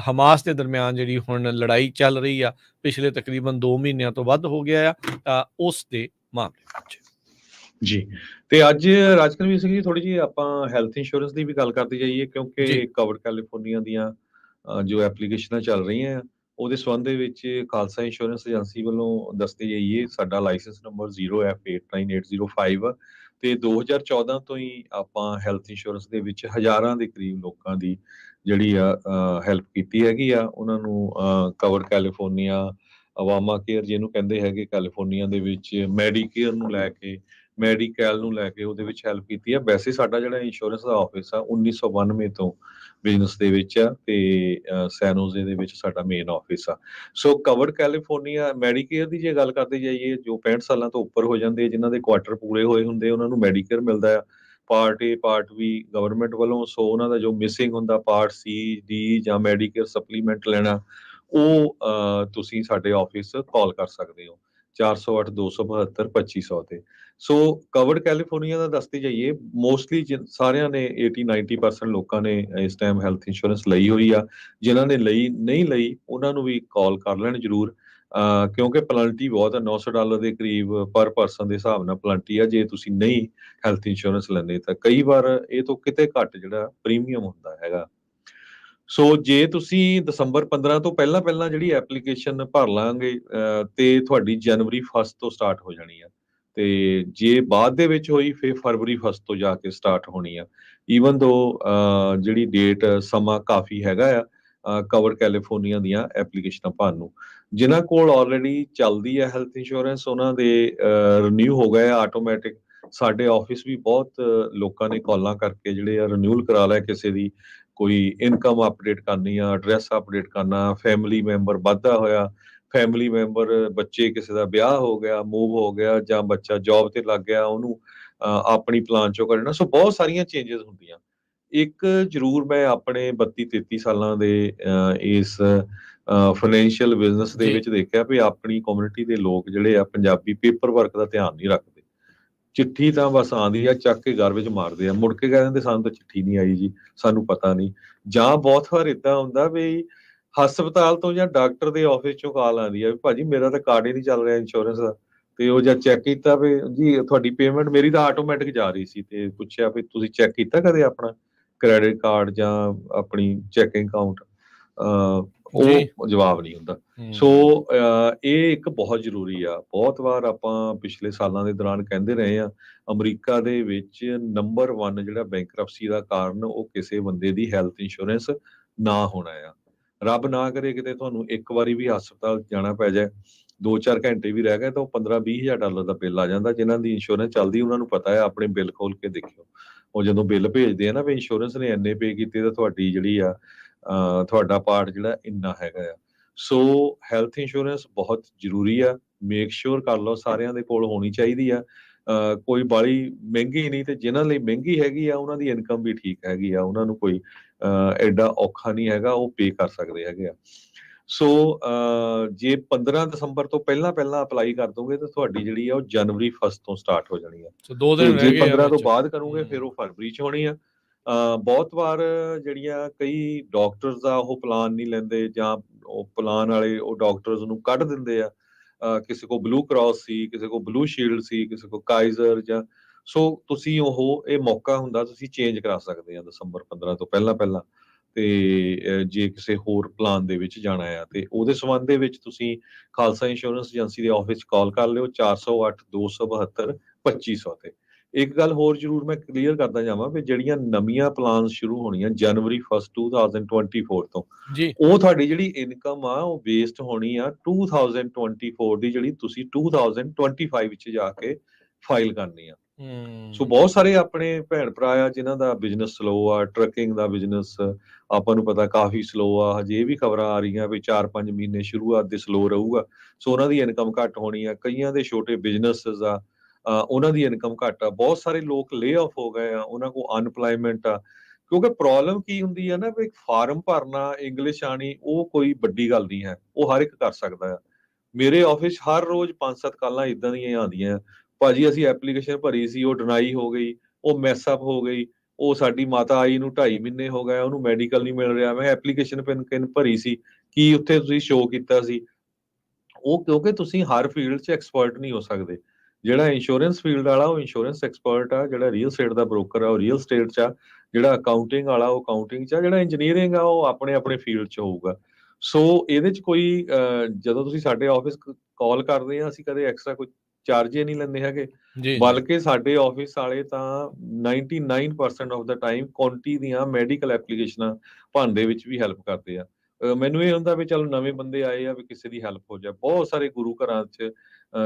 ਹਮਾਸ ਦੇ ਦਰਮਿਆਨ ਜਿਹੜੀ ਹੁਣ ਲੜਾਈ ਚੱਲ ਰਹੀ ਆ ਪਿਛਲੇ ਤਕਰੀਬਨ 2 ਮਹੀਨਿਆਂ ਤੋਂ ਵੱਧ ਹੋ ਗਿਆ ਆ, ਉਸ ਦੇ ਮਾਮਲੇ ਵਿੱਚ। ਜੀ, ਤੇ ਅੱਜ ਰਾਜਕਰਮੀਤ ਸਿੰਘ ਜੀ ਥੋੜੀ ਜਿਹੀ ਆਪਾਂ ਹੈਲਥ ਇੰਸ਼ੋਰੈਂਸ ਦੀ ਵੀ ਗੱਲ ਕਰਦੇ ਜਾਈਏ, ਕਿਉਂਕਿ ਕਵਰ ਕੈਲੀਫੋਰਨੀਆ ਦੀਆਂ ਜੋ ਐਪਲੀਕੇਸ਼ਨਾਂ ਚੱਲ ਰਹੀਆਂ ਆ ਉਹਦੇ ਸੰਬੰਧ ਦੇ ਵਿੱਚ ਖਾਲਸਾ ਇੰਸ਼ੋਰੈਂਸ ਏਜੰਸੀ ਵੱਲੋਂ ਦੱਸਦੇ ਜਾਈਏ ਸਾਡਾ ਲਾਇਸੈਂਸ ਨੰਬਰ 0F89805 ਤੇ 2014 ਤੋਂ ਹੀ ਆਪਾਂ ਹੈਲਥ ਇੰਸ਼ੋਰੈਂਸ ਦੇ ਵਿੱਚ ਹਜ਼ਾਰਾਂ ਦੇ ਕਰੀਬ ਲੋਕਾਂ ਦੀ ਜਿਹੜੀ ਆ ਹੈਲਪ ਕੀਤੀ ਹੈਗੀ ਆ। ਉਹਨਾਂ ਨੂੰ ਕਵਰ ਕੈਲੀਫੋਰਨੀਆ, ਅਵਾਮਾ ਕੇਅਰ ਜਿਹਨੂੰ ਕਹਿੰਦੇ ਹੈਗੇ ਕੈਲੀਫੋਰਨੀਆ ਦੇ ਵਿੱਚ, ਮੈਡੀਕੇਅਰ ਨੂੰ ਲੈ ਕੇ, ਮੈਡੀਕੈਲ ਨੂੰ ਲੈ ਕੇ ਉਹਦੇ ਵਿੱਚ ਹੈਲਪ ਕੀਤੀ ਆ। ਵੈਸੇ ਸਾਡਾ ਜਿਹੜਾ ਇੰਸ਼ੋਰੈਂਸ ਦਾ ਆਫਿਸ ਆ 1992 ਤੋਂ ਬਿਜ਼ਨਸ ਦੇ ਵਿੱਚ ਆ ਤੇ ਸੈਨੋਜ਼ੇ ਦੇ ਵਿੱਚ ਸਾਡਾ ਮੇਨ ਆਫਿਸ ਆ। ਸੋ ਕਵਰ ਕੈਲੀਫੋਰਨੀਆ ਮੈਡੀਕੇਅਰ ਦੀ ਜੇ ਗੱਲ ਕਰਦੇ ਜਾਈਏ, ਜੋ 65 ਸਾਲਾਂ ਤੋਂ ਉੱਪਰ ਹੋ ਜਾਂਦੇ ਜਿਨ੍ਹਾਂ ਦੇ ਕੁਆਟਰ ਪੂਰੇ ਹੋਏ ਹੁੰਦੇ ਉਹਨਾਂ ਨੂੰ ਮੈਡੀਕੇਅਰ ਮਿਲਦਾ ਆ। Part A part B government ਵੱਲੋਂ। ਸੋ ਉਹਨਾਂ ਦਾ ਜੋ ਮਿਸਿੰਗ ਹੁੰਦਾ ਪਾਰਟ C D ਜਾਂ ਮੈਡੀਕੇਅਰ ਸਪਲੀਮੈਂਟ ਲੈਣਾ, ਉਹ ਤੁਸੀਂ ਸਾਡੇ ਆਫਿਸ ਕਾਲ ਕਰ ਸਕਦੇ ਹੋ 408 272 2500 ਤੇ। ਸੋ ਕਵਰਡ ਕੈਲੀਫੋਰਨੀਆ ਦਾ ਦੱਸਦੇ ਜਾਈਏ, ਮੋਸਟਲੀ ਸਾਰਿਆਂ ਨੇ 80-90% ਲੋਕਾਂ ਨੇ ਇਸ ਟਾਈਮ ਹੈਲਥ ਇੰਸ਼ੋਰੈਂਸ ਲਈ ਹੋਈ ਆ। ਜਿਨ੍ਹਾਂ ਨੇ ਨਹੀਂ ਲਈ ਉਹਨਾਂ ਨੂੰ ਵੀ ਕਾਲ ਕਰ ਲੈਣ ਜ਼ਰੂਰ, ਕਿਉਂਕਿ ਪਲੰਟੀ ਬਹੁਤ ਹੈ। $900 ਦੇ ਕਰੀਬ ਪਰ ਪਰਸਨ ਦੇ ਹਿਸਾਬ ਨਾਲ ਪਲੰਟੀ ਆ ਜੇ ਤੁਸੀਂ ਨਹੀਂ ਹੈਲਥ ਇੰਸ਼ੋਰੈਂਸ ਲੈਂਦੇ ਤਾਂ। ਕਈ ਵਾਰ ਇਹ ਤੋਂ ਕਿਤੇ ਘੱਟ ਜਿਹੜਾ ਪ੍ਰੀਮੀਅਮ ਹੁੰਦਾ ਹੈਗਾ। ਸੋ ਜੇ ਤੁਸੀਂ ਦਸੰਬਰ 15 ਤੋਂ ਪਹਿਲਾਂ ਜਿਹੜੀ ਐਪਲੀਕੇਸ਼ਨ ਭਰ ਲਾਂਗੇ ਤੇ ਤੁਹਾਡੀ ਜਨਵਰੀ 1 ਤੋਂ ਸਟਾਰਟ ਹੋ ਜਾਣੀ ਆ, ਤੇ ਜੇ ਬਾਅਦ ਦੇ ਵਿੱਚ ਹੋਈ ਫਿਰ ਫਰਵਰੀ 1 ਤੋਂ ਜਾ ਕੇ ਸਟਾਰਟ ਹੋਣੀ ਆ। ਈਵਨ ਦੋ ਜਿਹੜੀ ਡੇਟ ਸਮਾਂ ਕਾਫੀ ਹੈਗਾ ਆ ਕਵਰ ਕੈਲੀਫੋਰਨੀਆ ਦੀਆਂ ਐਪਲੀਕੇਸ਼ਨਾਂ ਭਰਨ ਨੂੰ। ਜਿਨ੍ਹਾਂ ਕੋਲ ਆਲਰੇਡੀ ਚੱਲਦੀ ਹੈ ਹੈਲਥ ਇੰਸ਼ੋਰੈਂਸ ਉਹਨਾਂ ਦੇ ਰਿਨਿਊ ਹੋ ਗਏ ਆਟੋਮੈਟਿਕ। ਸਾਡੇ ਆਫਿਸ ਵੀ ਬਹੁਤ ਲੋਕਾਂ ਨੇ ਕਾਲਾਂ ਕਰਕੇ ਜਿਹੜੇ ਆ ਰਿਨਿਊਲ ਕਰਾ ਲਿਆ। ਕਿਸੇ ਦੀ ਕੋਈ ਇਨਕਮ ਅਪਡੇਟ ਕਰਨੀ ਆ, ਐਡਰੈਸ ਅਪਡੇਟ ਕਰਨਾ, ਫੈਮਿਲੀ ਮੈਂਬਰ ਵੱਧਦਾ ਹੋਇਆ, ਫੈਮਿਲੀ ਮੈਂਬਰ ਬੱਚੇ ਕਿਸੇ ਦਾ ਵਿਆਹ ਹੋ ਗਿਆ, ਮੂਵ ਹੋ ਗਿਆ, ਜਾਂ ਬੱਚਾ ਜੌਬ ਤੇ ਲੱਗ ਗਿਆ, ਉਹਨੂੰ ਆਪਣੀ ਪਲਾਨ ਚੋਂ ਕੱਢਣਾ। ਸੋ ਬਹੁਤ ਸਾਰੀਆਂ ਚੇਂਜਸ ਹੁੰਦੀਆਂ। ਇੱਕ ਜ਼ਰੂਰ ਮੈਂ ਆਪਣੇ 32-33 ਸਾਲਾਂ ਦੇ ਇਸ ਫਾਈਨੈਂਸ਼ੀਅਲ ਬਿਜ਼ਨਸ ਦੇ ਵਿੱਚ ਦੇਖਿਆ ਵੀ ਆਪਣੀ ਕਮਿਊਨਿਟੀ ਦੇ ਲੋਕ ਜਿਹੜੇ ਆ ਪੰਜਾਬੀ ਪੇਪਰ ਵਰਕ ਦਾ ਧਿਆਨ ਨਹੀਂ ਰੱਖਦੇ। ਚਿੱਠੀ ਤਾਂ ਬਸ ਆਉਂਦੀ ਆ, ਚੱਕ ਕੇ ਘਰ ਵਿੱਚ ਮਾਰਦੇ ਆ, ਮੁੜ ਕੇ ਕਹਿ ਦਿੰਦੇ ਸਾਨੂੰ ਤਾਂ ਚਿੱਠੀ ਨਹੀਂ ਆਈ ਜੀ, ਸਾਨੂੰ ਪਤਾ ਨਹੀਂ। ਜਾਂ ਬਹੁਤ ਵਾਰ ਏਦਾਂ ਹੁੰਦਾ ਵੀ ਹਸਪਤਾਲ ਤੋਂ ਜਾਂ ਡਾਕਟਰ ਦੇ ਆਫਿਸ ਚੋਂ ਕਾਲ ਆਉਂਦੀ ਆ ਵੀ ਭਾਜੀ ਮੇਰਾ ਤਾਂ ਕਾਰਡ ਹੀ ਨਹੀਂ ਚੱਲ ਰਿਹਾ ਇੰਸ਼ੋਰੈਂਸ ਦਾ। ਤੇ ਉਹ ਜਦ ਚੈੱਕ ਕੀਤਾ ਵੀ ਜੀ ਤੁਹਾਡੀ ਪੇਮੈਂਟ, ਮੇਰੀ ਤਾਂ ਆਟੋਮੈਟਿਕ ਜਾ ਰਹੀ ਸੀ, ਤੇ ਪੁੱਛਿਆ ਵੀ ਤੁਸੀਂ ਚੈੱਕ ਕੀਤਾ ਕਦੇ ਆਪਣਾ ਕ੍ਰੈਡਿਟ ਕਾਰਡ ਜਾਂ ਆਪਣੀ ਚੈਕਿੰਗ ਅਕਾਊਂਟ? ਉਹ ਜਵਾਬ ਨਹੀਂ ਹੁੰਦਾ। ਸੋ ਇਹ ਇੱਕ ਬਹੁਤ ਜ਼ਰੂਰੀ ਆ। ਬਹੁਤ ਵਾਰ ਆਪਾਂ ਪਿਛਲੇ ਸਾਲਾਂ ਦੇ ਦੌਰਾਨ ਕਹਿੰਦੇ ਰਹੇ ਆ, ਅਮਰੀਕਾ ਦੇ ਵਿੱਚ ਨੰਬਰ 1 ਜਿਹੜਾ ਬੈਂਕਰਪਸੀ ਦਾ ਕਾਰਨ ਉਹ ਕਿਸੇ ਬੰਦੇ ਦੀ ਹੈਲਥ ਇੰਸ਼ੋਰੈਂਸ ਨਾ ਹੋਣਾ ਆ। ਰੱਬ ਨਾ ਕਰੇ ਕਿਤੇ ਤੁਹਾਨੂੰ ਇੱਕ ਵਾਰੀ ਵੀ ਹਸਪਤਾਲ ਜਾਣਾ ਪੈ ਜਾਏ, 2-4 ਘੰਟੇ ਵੀ ਰਹਿ ਗਏ ਤਾਂ ਉਹ $15,000-20,000 ਦਾ ਬਿੱਲ ਆ ਜਾਂਦਾ। ਜਿਨ੍ਹਾਂ ਦੀ ਇੰਸ਼ੋਰੈਂਸ ਚੱਲਦੀ ਉਹਨਾਂ ਨੂੰ ਪਤਾ ਹੈ, ਆਪਣੇ ਬਿੱਲ ਖੋਲ ਕੇ ਦੇਖਿਓ। ਉਹ ਜਦੋਂ ਬਿੱਲ ਭੇਜਦੇ ਆ ਨਾ ਵੀ ਇੰਸ਼ੋਰੈਂਸ ਨੇ ਇੰਨੇ ਪੇ ਕੀਤੇ ਤਾਂ ਤੁਹਾਡੀ ਜਿਹੜੀ ਆ ਤੁਹਾਡਾ ਪਾਰਟ ਜਿਹੜਾ ਇੰਨਾ ਹੈਗਾ ਆ। ਸੋ ਹੈਲਥ ਇੰਸ਼ੋਰੈਂਸ ਬਹੁਤ ਜ਼ਰੂਰੀ ਆ। ਮੇਕ ਸ਼ੋਰ ਕਰ ਲਓ ਸਾਰਿਆਂ ਦੇ ਕੋਲ ਹੋਣੀ ਚਾਹੀਦੀ ਆ। ਕੋਈ ਬਾਲੀ ਮਹਿੰਗੀ ਨਹੀਂ, ਤੇ ਜਿਨ੍ਹਾਂ ਲਈ ਮਹਿੰਗੀ ਹੈਗੀ ਆ ਉਹਨਾਂ ਦੀ ਇਨਕਮ ਵੀ ਠੀਕ ਹੈਗੀ ਆ, ਉਹਨਾਂ ਨੂੰ ਕੋਈ ਐਡਾ ਔਖਾ ਨਹੀਂ ਹੈਗਾ, ਉਹ ਪੇ ਕਰ ਸਕਦੇ ਹੈਗੇ ਆ। ਸੋ ਜੇ 15 ਦਸੰਬਰ ਤੋਂ ਪਹਿਲਾਂ ਅਪਲਾਈ ਕਰ ਦੋਗੇ ਤਾਂ ਤੁਹਾਡੀ ਜਿਹੜੀ ਆ ਉਹ ਜਨਵਰੀ 1 ਤੋਂ ਸਟਾਰਟ ਹੋ ਜਾਣੀ ਆ। ਸੋ 2 ਦਿਨ ਰਹਿ ਜੇ ਗਏ ਆ 15 ਤੋਂ ਵਿੱਚ। ਬਾਅਦ ਕਰੋਗੇ ਫਿਰ ਉਹ ਫਰਵਰੀ 'ਚ ਹੋਣੀ ਆ। ਬਹੁਤ ਵਾਰ ਜਿਹੜੀਆਂ ਕਈ ਡਾਕਟਰਸ ਦਾ ਉਹ ਪਲਾਨ ਨਹੀਂ ਲੈਂਦੇ, ਜਾਂ ਉਹ ਪਲਾਨ ਵਾਲੇ ਉਹ ਡਾਕਟਰਸ ਨੂੰ ਕੱਢ ਦਿੰਦੇ ਆ। ਕਿਸੇ ਕੋ ਬਲੂ ਕ੍ਰਾਸ ਸੀ, ਕਿਸੇ ਕੋ ਬਲੂ ਸ਼ੀਲਡ ਸੀ, ਕਿਸੇ ਕੋ ਕਾਈਜ਼ਰ, ਜਾਂ ਸੋ ਤੁਸੀਂ ਉਹ ਇਹ ਮੌਕਾ ਹੁੰਦਾ, ਤੁਸੀਂ ਚੇਂਜ ਕਰਾ ਸਕਦੇ ਆ ਦਸੰਬਰ 15 ਤੋਂ ਪਹਿਲਾਂ ਪਹਿਲਾਂ। ਤੇ ਜੇ ਕਿਸੇ ਹੋਰ ਪਲਾਨ ਦੇ ਵਿੱਚ ਜਾਣਾ ਆ ਤੇ ਉਹਦੇ ਸੰਬੰਧ ਦੇ ਵਿੱਚ ਤੁਸੀਂ ਖਾਲਸਾ ਇੰਸ਼ੋਰੈਂਸ ਏਜੰਸੀ ਦੇ ਆਫਿਸ ਕਾਲ ਕਰ ਲਿਓ 408 272 2500 ਤੇ। ਇੱਕ ਗੱਲ ਹੋਰ ਜ਼ਰੂਰ ਮੈਂ ਕਲੀਅਰ ਕਰਦਾ ਜਾਵਾਂ ਵੀ ਜਿਹੜੀਆਂ ਨਵੀਆਂ ਪਲਾਨਸ ਸ਼ੁਰੂ ਹੋਣੀਆਂ ਜਨਵਰੀ 1 2024 ਤੋਂ, ਜੀ ਉਹ ਤੁਹਾਡੀ ਜਿਹੜੀ ਇਨਕਮ ਆ ਉਹ ਬੇਸਡ ਹੋਣੀ ਆ 2024 ਦੀ, ਜਿਹੜੀ ਤੁਸੀਂ 2025 ਵਿੱਚ ਜਾ ਕੇ ਫਾਈਲ ਕਰਨੀ ਆ। ਸੋ ਬਹੁਤ ਸਾਰੇ ਆਪਣੇ ਭੈਣ ਭਰਾ ਆ ਜਿਨ੍ਹਾਂ ਦਾ ਬਿਜ਼ਨਸ ਸਲੋ ਆ, ਟਰੱਕਿੰਗ ਦਾ ਬਿਜ਼ਨਸ ਆਪਾਂ ਨੂੰ ਪਤਾ ਕਾਫੀ ਸਲੋ ਆ। ਹਜੇ ਇਹ ਵੀ ਖਬਰਾਂ ਆ ਰਹੀਆਂ ਵੀ 4-5 ਮਹੀਨੇ ਸ਼ੁਰੂਆਤ ਦੇ ਸਲੋ ਰਹੂਗਾ, ਸੋ ਉਹਨਾਂ ਦੀ ਇਨਕਮ ਘੱਟ ਹੋਣੀ ਆ। ਕਈਆਂ ਦੇ ਛੋਟੇ ਬਿਜ਼ਨਸਸ ਆ, ਉਹਨਾਂ ਦੀ ਇਨਕਮ ਘੱਟ ਆ। ਬਹੁਤ ਸਾਰੇ ਲੋਕ ਲੇ ਆਫ ਹੋ ਗਏ ਆ, ਉਹਨਾਂ ਕੋਲ ਅਨਪਲਾਇਮੈਂਟ ਆ। ਕਿਉਂਕਿ ਪ੍ਰੋਬਲਮ ਕੀ ਹੁੰਦੀ ਆ ਨਾ, ਵੀ ਫਾਰਮ ਭਰਨਾ, ਇੰਗਲਿਸ਼ ਆਣੀ ਉਹ ਕੋਈ ਵੱਡੀ ਗੱਲ ਨਹੀਂ ਹੈ, ਉਹ ਹਰ ਇੱਕ ਕਰ ਸਕਦਾ ਆ। ਮੇਰੇ ਆਫਿਸ ਹਰ ਰੋਜ਼ 5-7 ਕਾਲਾਂ ਇਦਾਂ ਦੀਆਂ ਆਉਂਦੀਆਂ, ਭਾਜੀ ਅਸੀਂ ਐਪਲੀਕੇਸ਼ਨ ਭਰੀ ਸੀ, ਉਹ ਡਿਨਾਈ ਹੋ ਗਈ, ਉਹ ਮੈਸਅਪ ਹੋ ਗਈ, ਉਹ ਸਾਡੀ ਮਾਤਾ ਆਈ ਨੂੰ 2.5 ਮਹੀਨੇ ਹੋ ਗਏ, ਉਹਨੂੰ ਮੈਡੀਕਲ ਨਹੀਂ ਮਿਲ ਰਿਹਾ। ਮੈਂ ਐਪਲੀਕੇਸ਼ਨ ਕਿਨ ਭਰੀ ਸੀ, ਕੀ ਉੱਥੇ ਤੁਸੀਂ ਸ਼ੋਅ ਕੀਤਾ ਸੀ? ਉਹ ਕਿਉਂਕਿ ਤੁਸੀਂ ਹਰ ਫੀਲਡ 'ਚ ਐਕਸਪਰਟ ਨਹੀਂ ਹੋ ਸਕਦੇ। ਜਿਹੜਾ ਇੰਸ਼ੋਰੈਂਸ ਫੀਲਡ ਵਾਲਾ ਉਹ ਇੰਸ਼ੋਰੈਂਸ ਐਕਸਪਰਟ ਆ, ਜਿਹੜਾ ਰੀਅਲ ਸਟੇਟ ਦਾ ਬ੍ਰੋਕਰ ਆ ਉਹ ਰੀਅਲ ਸਟੇਟ 'ਚ ਆ, ਜਿਹੜਾ ਅਕਾਊਂਟਿੰਗ ਵਾਲਾ ਉਹ ਅਕਾਊਂਟਿੰਗ 'ਚ ਆ, ਜਿਹੜਾ ਇੰਜੀਨੀਅਰਿੰਗ ਆ ਉਹ ਆਪਣੇ ਆਪਣੇ ਫੀਲਡ 'ਚ ਹੋਊਗਾ। ਸੋ ਇਹਦੇ 'ਚ ਕੋਈ ਜਦੋਂ ਤੁਸੀਂ ਸਾਡੇ ਆਫਿਸ ਕਾਲ ਕਰਦੇ ਆ, ਅਸੀਂ ਕਦੇ ਐਕਸਟਰਾ ਕੋਈ ਚਾਰਜ ਨਹੀਂ ਲੈਂਦੇ ਹੈਗੇ, ਜੀ ਬਲਕਿ ਸਾਡੇ ਆਫਿਸ ਵਾਲੇ ਤਾਂ 99% ਆਫ ਦਾ ਟਾਈਮ ਕਾਉਂਟੀ ਦੀਆਂ ਮੈਡੀਕਲ ਐਪਲੀਕੇਸ਼ਨਾਂ ਭਰਨ ਦੇ ਵਿੱਚ ਵੀ ਹੈਲਪ ਕਰਦੇ ਆ। ਮੈਨੂੰ ਇਹ ਹੁੰਦਾ ਵੀ ਚਲੋ ਨਵੇਂ ਬੰਦੇ ਆਏ ਆ, ਵੀ ਕਿਸੇ ਦੀ ਹੈਲਪ ਹੋ ਜਾਏ। ਬਹੁਤ ਸਾਰੇ ਗੁਰੂ ਘਰਾਂ 'ਚ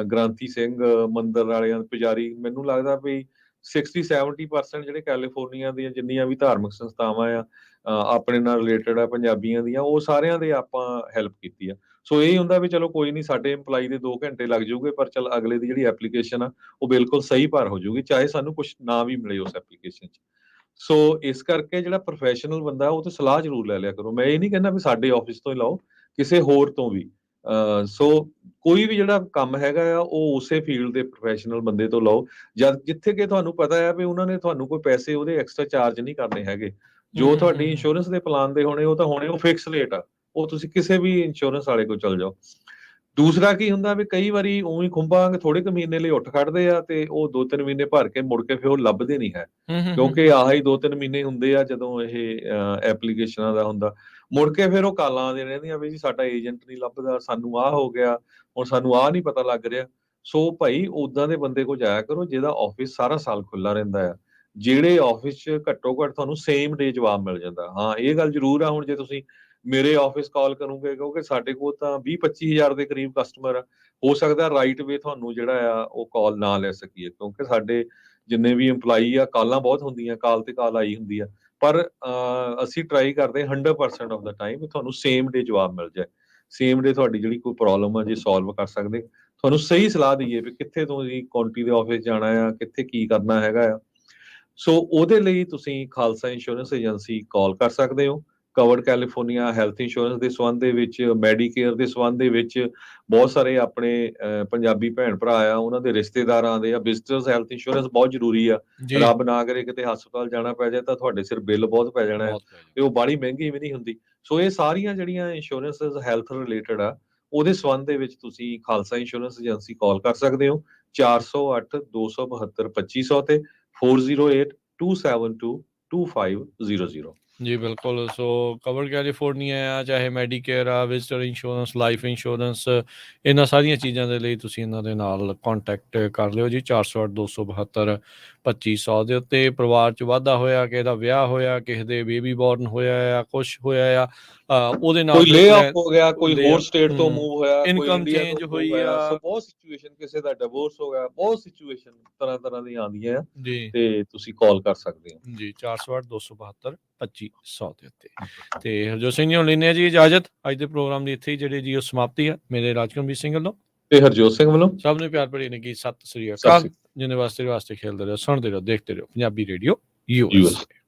ਗ੍ਰੰਥੀ ਸਿੰਘ, ਮੰਦਿਰ ਵਾਲਿਆਂ, ਪੁਜਾਰੀ, ਮੈਨੂੰ ਲੱਗਦਾ ਵੀ 60-70% ਜਿਹੜੇ ਕੈਲੀਫੋਰਨੀਆ ਦੀਆਂ ਜਿੰਨੀਆਂ ਵੀ ਧਾਰਮਿਕ ਸੰਸਥਾਵਾਂ ਆ ਆਪਣੇ ਨਾਲ ਰਿਲੇਟਡ ਆ ਪੰਜਾਬੀਆਂ ਦੀਆਂ, ਉਹ ਸਾਰਿਆਂ ਦੇ ਆਪਾਂ ਹੈਲਪ ਕੀਤੀ ਆ। ਸੋ ਇਹ ਹੁੰਦਾ ਵੀ ਚਲੋ ਕੋਈ ਨਹੀਂ, ਸਾਡੇ EMPLOYEE ਦੇ 2 ਘੰਟੇ ਲੱਗ ਜਾਊਗੇ, ਪਰ ਚਲ ਅਗਲੇ ਦੀ ਜਿਹੜੀ ਐਪਲੀਕੇਸ਼ਨ ਆ ਉਹ ਬਿਲਕੁਲ ਸਹੀ ਭਰ ਹੋ ਜਾਊਗੀ, ਚਾਹੇ ਸਾਨੂੰ ਕੁਛ ਨਾ ਵੀ ਮਿਲੇ ਉਸ ਐਪਲੀਕੇਸ਼ਨ 'ਚ। ਸੋ ਇਸ ਕਰਕੇ ਜਿਹੜਾ ਪ੍ਰੋਫੈਸ਼ਨਲ ਬੰਦਾ ਉਹ ਤੋਂ ਸਲਾਹ ਜ਼ਰੂਰ ਲੈ ਲਿਆ ਕਰੋ। ਮੈਂ ਇਹ ਨਹੀਂ ਕਹਿੰਦਾ ਵੀ ਸਾਡੇ ਆਫਿਸ ਤੋਂ ਹੀ ਲਾਓ, ਕਿਸੇ ਹੋਰ ਤੋਂ ਵੀ। ਸੋ ਕੋਈ ਵੀ ਜਿਹੜਾ ਕੰਮ ਹੈਗਾ ਆ ਉਹ ਉਸੇ ਫੀਲਡ ਦੇ ਪ੍ਰੋਫੈਸ਼ਨਲ ਬੰਦੇ ਤੋਂ ਲਓ, ਜਦ ਜਿੱਥੇ ਕਿ ਤੁਹਾਨੂੰ ਪਤਾ ਹੈ ਵੀ ਉਹਨਾਂ ਨੇ ਤੁਹਾਨੂੰ ਕੋਈ ਪੈਸੇ ਉਹਦੇ ਐਕਸਟਰਾ ਚਾਰਜ ਨਹੀਂ ਕਰਨੇ ਹੈਗੇ। ਜੋ ਤੁਹਾਡੀ ਇੰਸ਼ੋਰੈਂਸ ਦੇ ਪਲਾਨ ਦੇ ਹੋਣੇ ਉਹ ਤਾਂ ਹੋਣੇ, ਉਹ ਫਿਕਸ ਰੇਟ ਆ, ਉਹ ਤੁਸੀਂ ਕਿਸੇ ਵੀ ਇੰਸ਼ੋਰੈਂਸ ਵਾਲੇ ਕੋਲ ਚਲ ਜਾਓ। ਦੂਸਰਾ ਕੀ ਹੁੰਦਾ ਵੀ ਕਈ ਵਾਰੀ ਉਵੇਂ ਖੁੰਭਾਂਗੇ ਥੋੜੇ ਕੁ ਮਹੀਨੇ ਲਈ ਉੱਠ ਖੜਦੇ ਆ ਤੇ ਉਹ 2-3 ਮਹੀਨੇ ਭਰ ਕੇ ਮੁੜ ਕੇ ਫਿਰ ਉਹ ਲੱਭਦੇ ਨਹੀਂ ਹੈ, ਕਿਉਂਕਿ ਆਹੀ 2-3 ਮਹੀਨੇ ਹੁੰਦੇ ਆ ਜਦੋਂ ਇਹ ਐਪਲੀਕੇਸ਼ਨਾਂ ਦਾ ਹੁੰਦਾ। ਮੁੜ ਕੇ ਫਿਰ ਉਹ ਕਾਲਾਂ ਆਉਂਦੀਆਂ ਰਹਿੰਦੀਆਂ ਵੀ ਜੀ ਸਾਡਾ ਏਜੰਟ ਨਹੀਂ ਲੱਭਦਾ, ਸਾਨੂੰ ਆਹ ਹੋ ਗਿਆ, ਹੁਣ ਸਾਨੂੰ ਆਹ ਨਹੀਂ ਪਤਾ ਲੱਗ ਰਿਹਾ। ਸੋ ਭਾਈ ਉਦਾਂ ਦੇ ਬੰਦੇ ਕੋਲ ਜਾਇਆ ਕਰੋ ਜਿਹਦਾ ਆਫਿਸ ਸਾਰਾ ਸਾਲ ਖੁੱਲਾ ਰਹਿੰਦਾ ਆ, ਜਿਹੜੇ ਆਫਿਸ 'ਚ ਘੱਟੋ ਘੱਟ ਤੁਹਾਨੂੰ ਸੇਮ ਡੇ ਜਵਾਬ ਮਿਲ ਜਾਂਦਾ। ਹਾਂ ਇਹ ਗੱਲ ਜ਼ਰੂਰ ਆ, ਹੁਣ ਜੇ ਤੁਸੀਂ ਮੇਰੇ ਆਫਿਸ ਕਾਲ ਕਰੋਗੇ, ਕਿਉਂਕਿ ਸਾਡੇ ਕੋਲ ਤਾਂ 20-25 ਹਜ਼ਾਰ ਦੇ ਕਰੀਬ ਕਸਟਮਰ ਆ, ਹੋ ਸਕਦਾ ਰਾਈਟ ਵੇ ਤੁਹਾਨੂੰ ਜਿਹੜਾ ਆ ਉਹ ਕਾਲ ਨਾ ਲੈ ਸਕੀਏ, ਕਿਉਂਕਿ ਸਾਡੇ ਜਿੰਨੇ ਵੀ EMPLOYEE ਆ ਕਾਲਾਂ ਬਹੁਤ ਹੁੰਦੀਆਂ, ਕਾਲ ਤੇ ਕਾਲ ਆਈ ਹੁੰਦੀ ਆ, ਪਰ ਅਸੀਂ ਟਰਾਈ ਕਰਦੇ 100% ਆਫ ਦਾ ਟਾਈਮ ਵੀ ਤੁਹਾਨੂੰ ਸੇਮ ਡੇ ਜਵਾਬ ਮਿਲ ਜਾਏ। ਸੇਮ ਡੇ ਤੁਹਾਡੀ ਜਿਹੜੀ ਕੋਈ ਪ੍ਰੋਬਲਮ ਆ ਜੇ ਸੋਲਵ ਕਰ ਸਕਦੇ, ਤੁਹਾਨੂੰ ਸਹੀ ਸਲਾਹ ਦਈਏ ਵੀ ਕਿੱਥੇ ਤੁਸੀਂ ਕਾਉਂਟੀ ਦੇ ਆਫਿਸ ਜਾਣਾ ਆ, ਕਿੱਥੇ ਕੀ ਕਰਨਾ ਹੈਗਾ ਆ। ਸੋ ਉਹਦੇ ਲਈ ਤੁਸੀਂ ਖਾਲਸਾ ਇੰਸ਼ੋਰੈਂਸ ਏਜੰਸੀ ਕਾਲ ਕਰ ਸਕਦੇ ਹੋ। ਕਵਰਡ ਕੈਲੀਫੋਰਨੀਆ ਹੈਲਥ ਇੰਸ਼ੋਰੈਂਸ ਦੇ ਸੰਬੰਧ ਦੇ ਵਿੱਚ, ਮੈਡੀਕੇਅਰ ਦੇ ਸੰਬੰਧ ਦੇ ਵਿੱਚ ਬਹੁਤ ਸਾਰੇ ਆਪਣੇ ਪੰਜਾਬੀ ਭੈਣ ਭਰਾ ਆ, ਉਹਨਾਂ ਦੇ ਰਿਸ਼ਤੇਦਾਰਾਂ ਦੇ ਆ। ਵਿਜ਼ਟਰਸ ਹੈਲਥ ਇੰਸ਼ੋਰੈਂਸ ਬਹੁਤ ਜ਼ਰੂਰੀ ਆ, ਜੀ ਰੱਬ ਨਾ ਕਰੇ ਕਿਤੇ ਹਸਪਤਾਲ ਜਾਣਾ ਪੈ ਜਾਏ ਤਾਂ ਤੁਹਾਡੇ ਸਿਰ ਬਿੱਲ ਬਹੁਤ ਪੈ ਜਾਣਾ ਹੈ, ਬਹੁਤ ਪੈ ਤੇ ਉਹ ਬਾਹਲੀ ਮਹਿੰਗੀ ਵੀ ਨਹੀਂ ਹੁੰਦੀ। ਸੋ ਇਹ ਸਾਰੀਆਂ ਜਿਹੜੀਆਂ ਇੰਸ਼ੋਰੈਂਸਸ ਹੈਲਥ ਰਿਲੇਟਡ ਆ, ਉਹਦੇ ਸੰਬੰਧ ਦੇ ਵਿੱਚ ਤੁਸੀਂ ਖਾਲਸਾ ਇੰਸ਼ੋਰੈਂਸ ਏਜੰਸੀ ਕਾਲ ਕਰ ਸਕਦੇ ਹੋ 408 272 2500 ਤੇ 4082722500। ਜੀ ਬਿਲਕੁਲ। ਸੋ ਕਵਰ ਕੈਲੀਫੋਰਨੀਆ ਆ, ਚਾਹੇ ਮੈਡੀਕੇਅਰ ਆ, ਵਿਜ਼ਟਰ ਇੰਸ਼ੋਰੈਂਸ, ਲਾਈਫ ਇੰਸ਼ੋਰੈਂਸ, ਇਹਨਾਂ ਸਾਰੀਆਂ ਚੀਜ਼ਾਂ ਦੇ ਲਈ ਤੁਸੀਂ ਇਹਨਾਂ ਦੇ ਨਾਲ ਕੰਟੈਕਟ ਕਰ ਲਿਓ ਜੀ 408 272 2500 ਦੇ ਉੱਤੇ। ਪਰਿਵਾਰ 'ਚ ਵਾਧਾ ਹੋਇਆ, ਕਿਸੇ ਦਾ ਵਿਆਹ ਹੋਇਆ, ਕਿਸੇ ਦੇ ਬੇਬੀ ਬੋਰਨ ਹੋਇਆ ਆ, ਕੁਛ ਹੋਇਆ ਆ, ਉਹਦੇ ਨਾਲ ਕੋਈ ਲੇ ਆਫ ਰਿਲੇਟਡ ਹੋ ਗਿਆ, ਕੋਈ ਹੋਰ ਸਟੇਟ ਤੋਂ ਮੂਵ ਹੋਇਆ, ਕੋਈ ਇਨਕਮ ਇੰਡੀਆ ਤੋਂ ਚੇਂਜ ਮੂਵ ਹੋਈ ਹੋਇਆ। ਸੋ ਆ ਬਹੁਤ ਸਿਚੁਏਸ਼ਨ, ਕਿਸੇ ਦਾ ਡਿਵੋਰਸ ਹੋ ਗਿਆ, ਬਹੁਤ ਸਿਚੁਏਸ਼ਨ ਤਰ੍ਹਾਂ ਤਰ੍ਹਾਂ ਦੀਆਂ ਆਉਂਦੀਆਂ ਆ, ਜੀ ਤੇ ਤੁਸੀਂ ਕਾਲ ਕਰ ਸਕਦੇ ਹੋ ਜੀ 408 272 2500 ਦੇ ਉੱਤੇ। ਤੇ ਹਰਜੋਤ ਸਿੰਘ ਜੀ ਹੁਣ ਲੈਂਦੇ ਆ ਜੀ ਇਜਾਜ਼ਤ। ਅੱਜ ਦੇ ਪ੍ਰੋਗਰਾਮ ਦੀ ਇੱਥੇ ਹੀ ਜਿਹੜੀ ਜੀ ਉਹ ਸਮਾਪਤੀ ਹੈ। ਮੇਰੇ ਰਾਜਕਮਲ ਸਿੰਘ ਵੱਲੋਂ ਤੇ ਹਰਜੋਤ ਸਿੰਘ ਵੱਲੋਂ ਸਭ ਨੂੰ ਪਿਆਰ ਭਰੀ ਨਿੱਘੀ ਸਤਿ ਸ੍ਰੀ ਸਤਿ ਅਕਾਲ। ਸ਼੍ਰੀ ਜਿਹਨੇ ਵਾਸਤੇ ਖੇਡਦੇ ਰਹੋ, ਸੁਣਦੇ ਰਹੋ, ਦੇਖਦੇ ਰਹੋ ਪੰਜਾਬੀ ਰੇਡੀਓ ਅਕਾਲ। USA।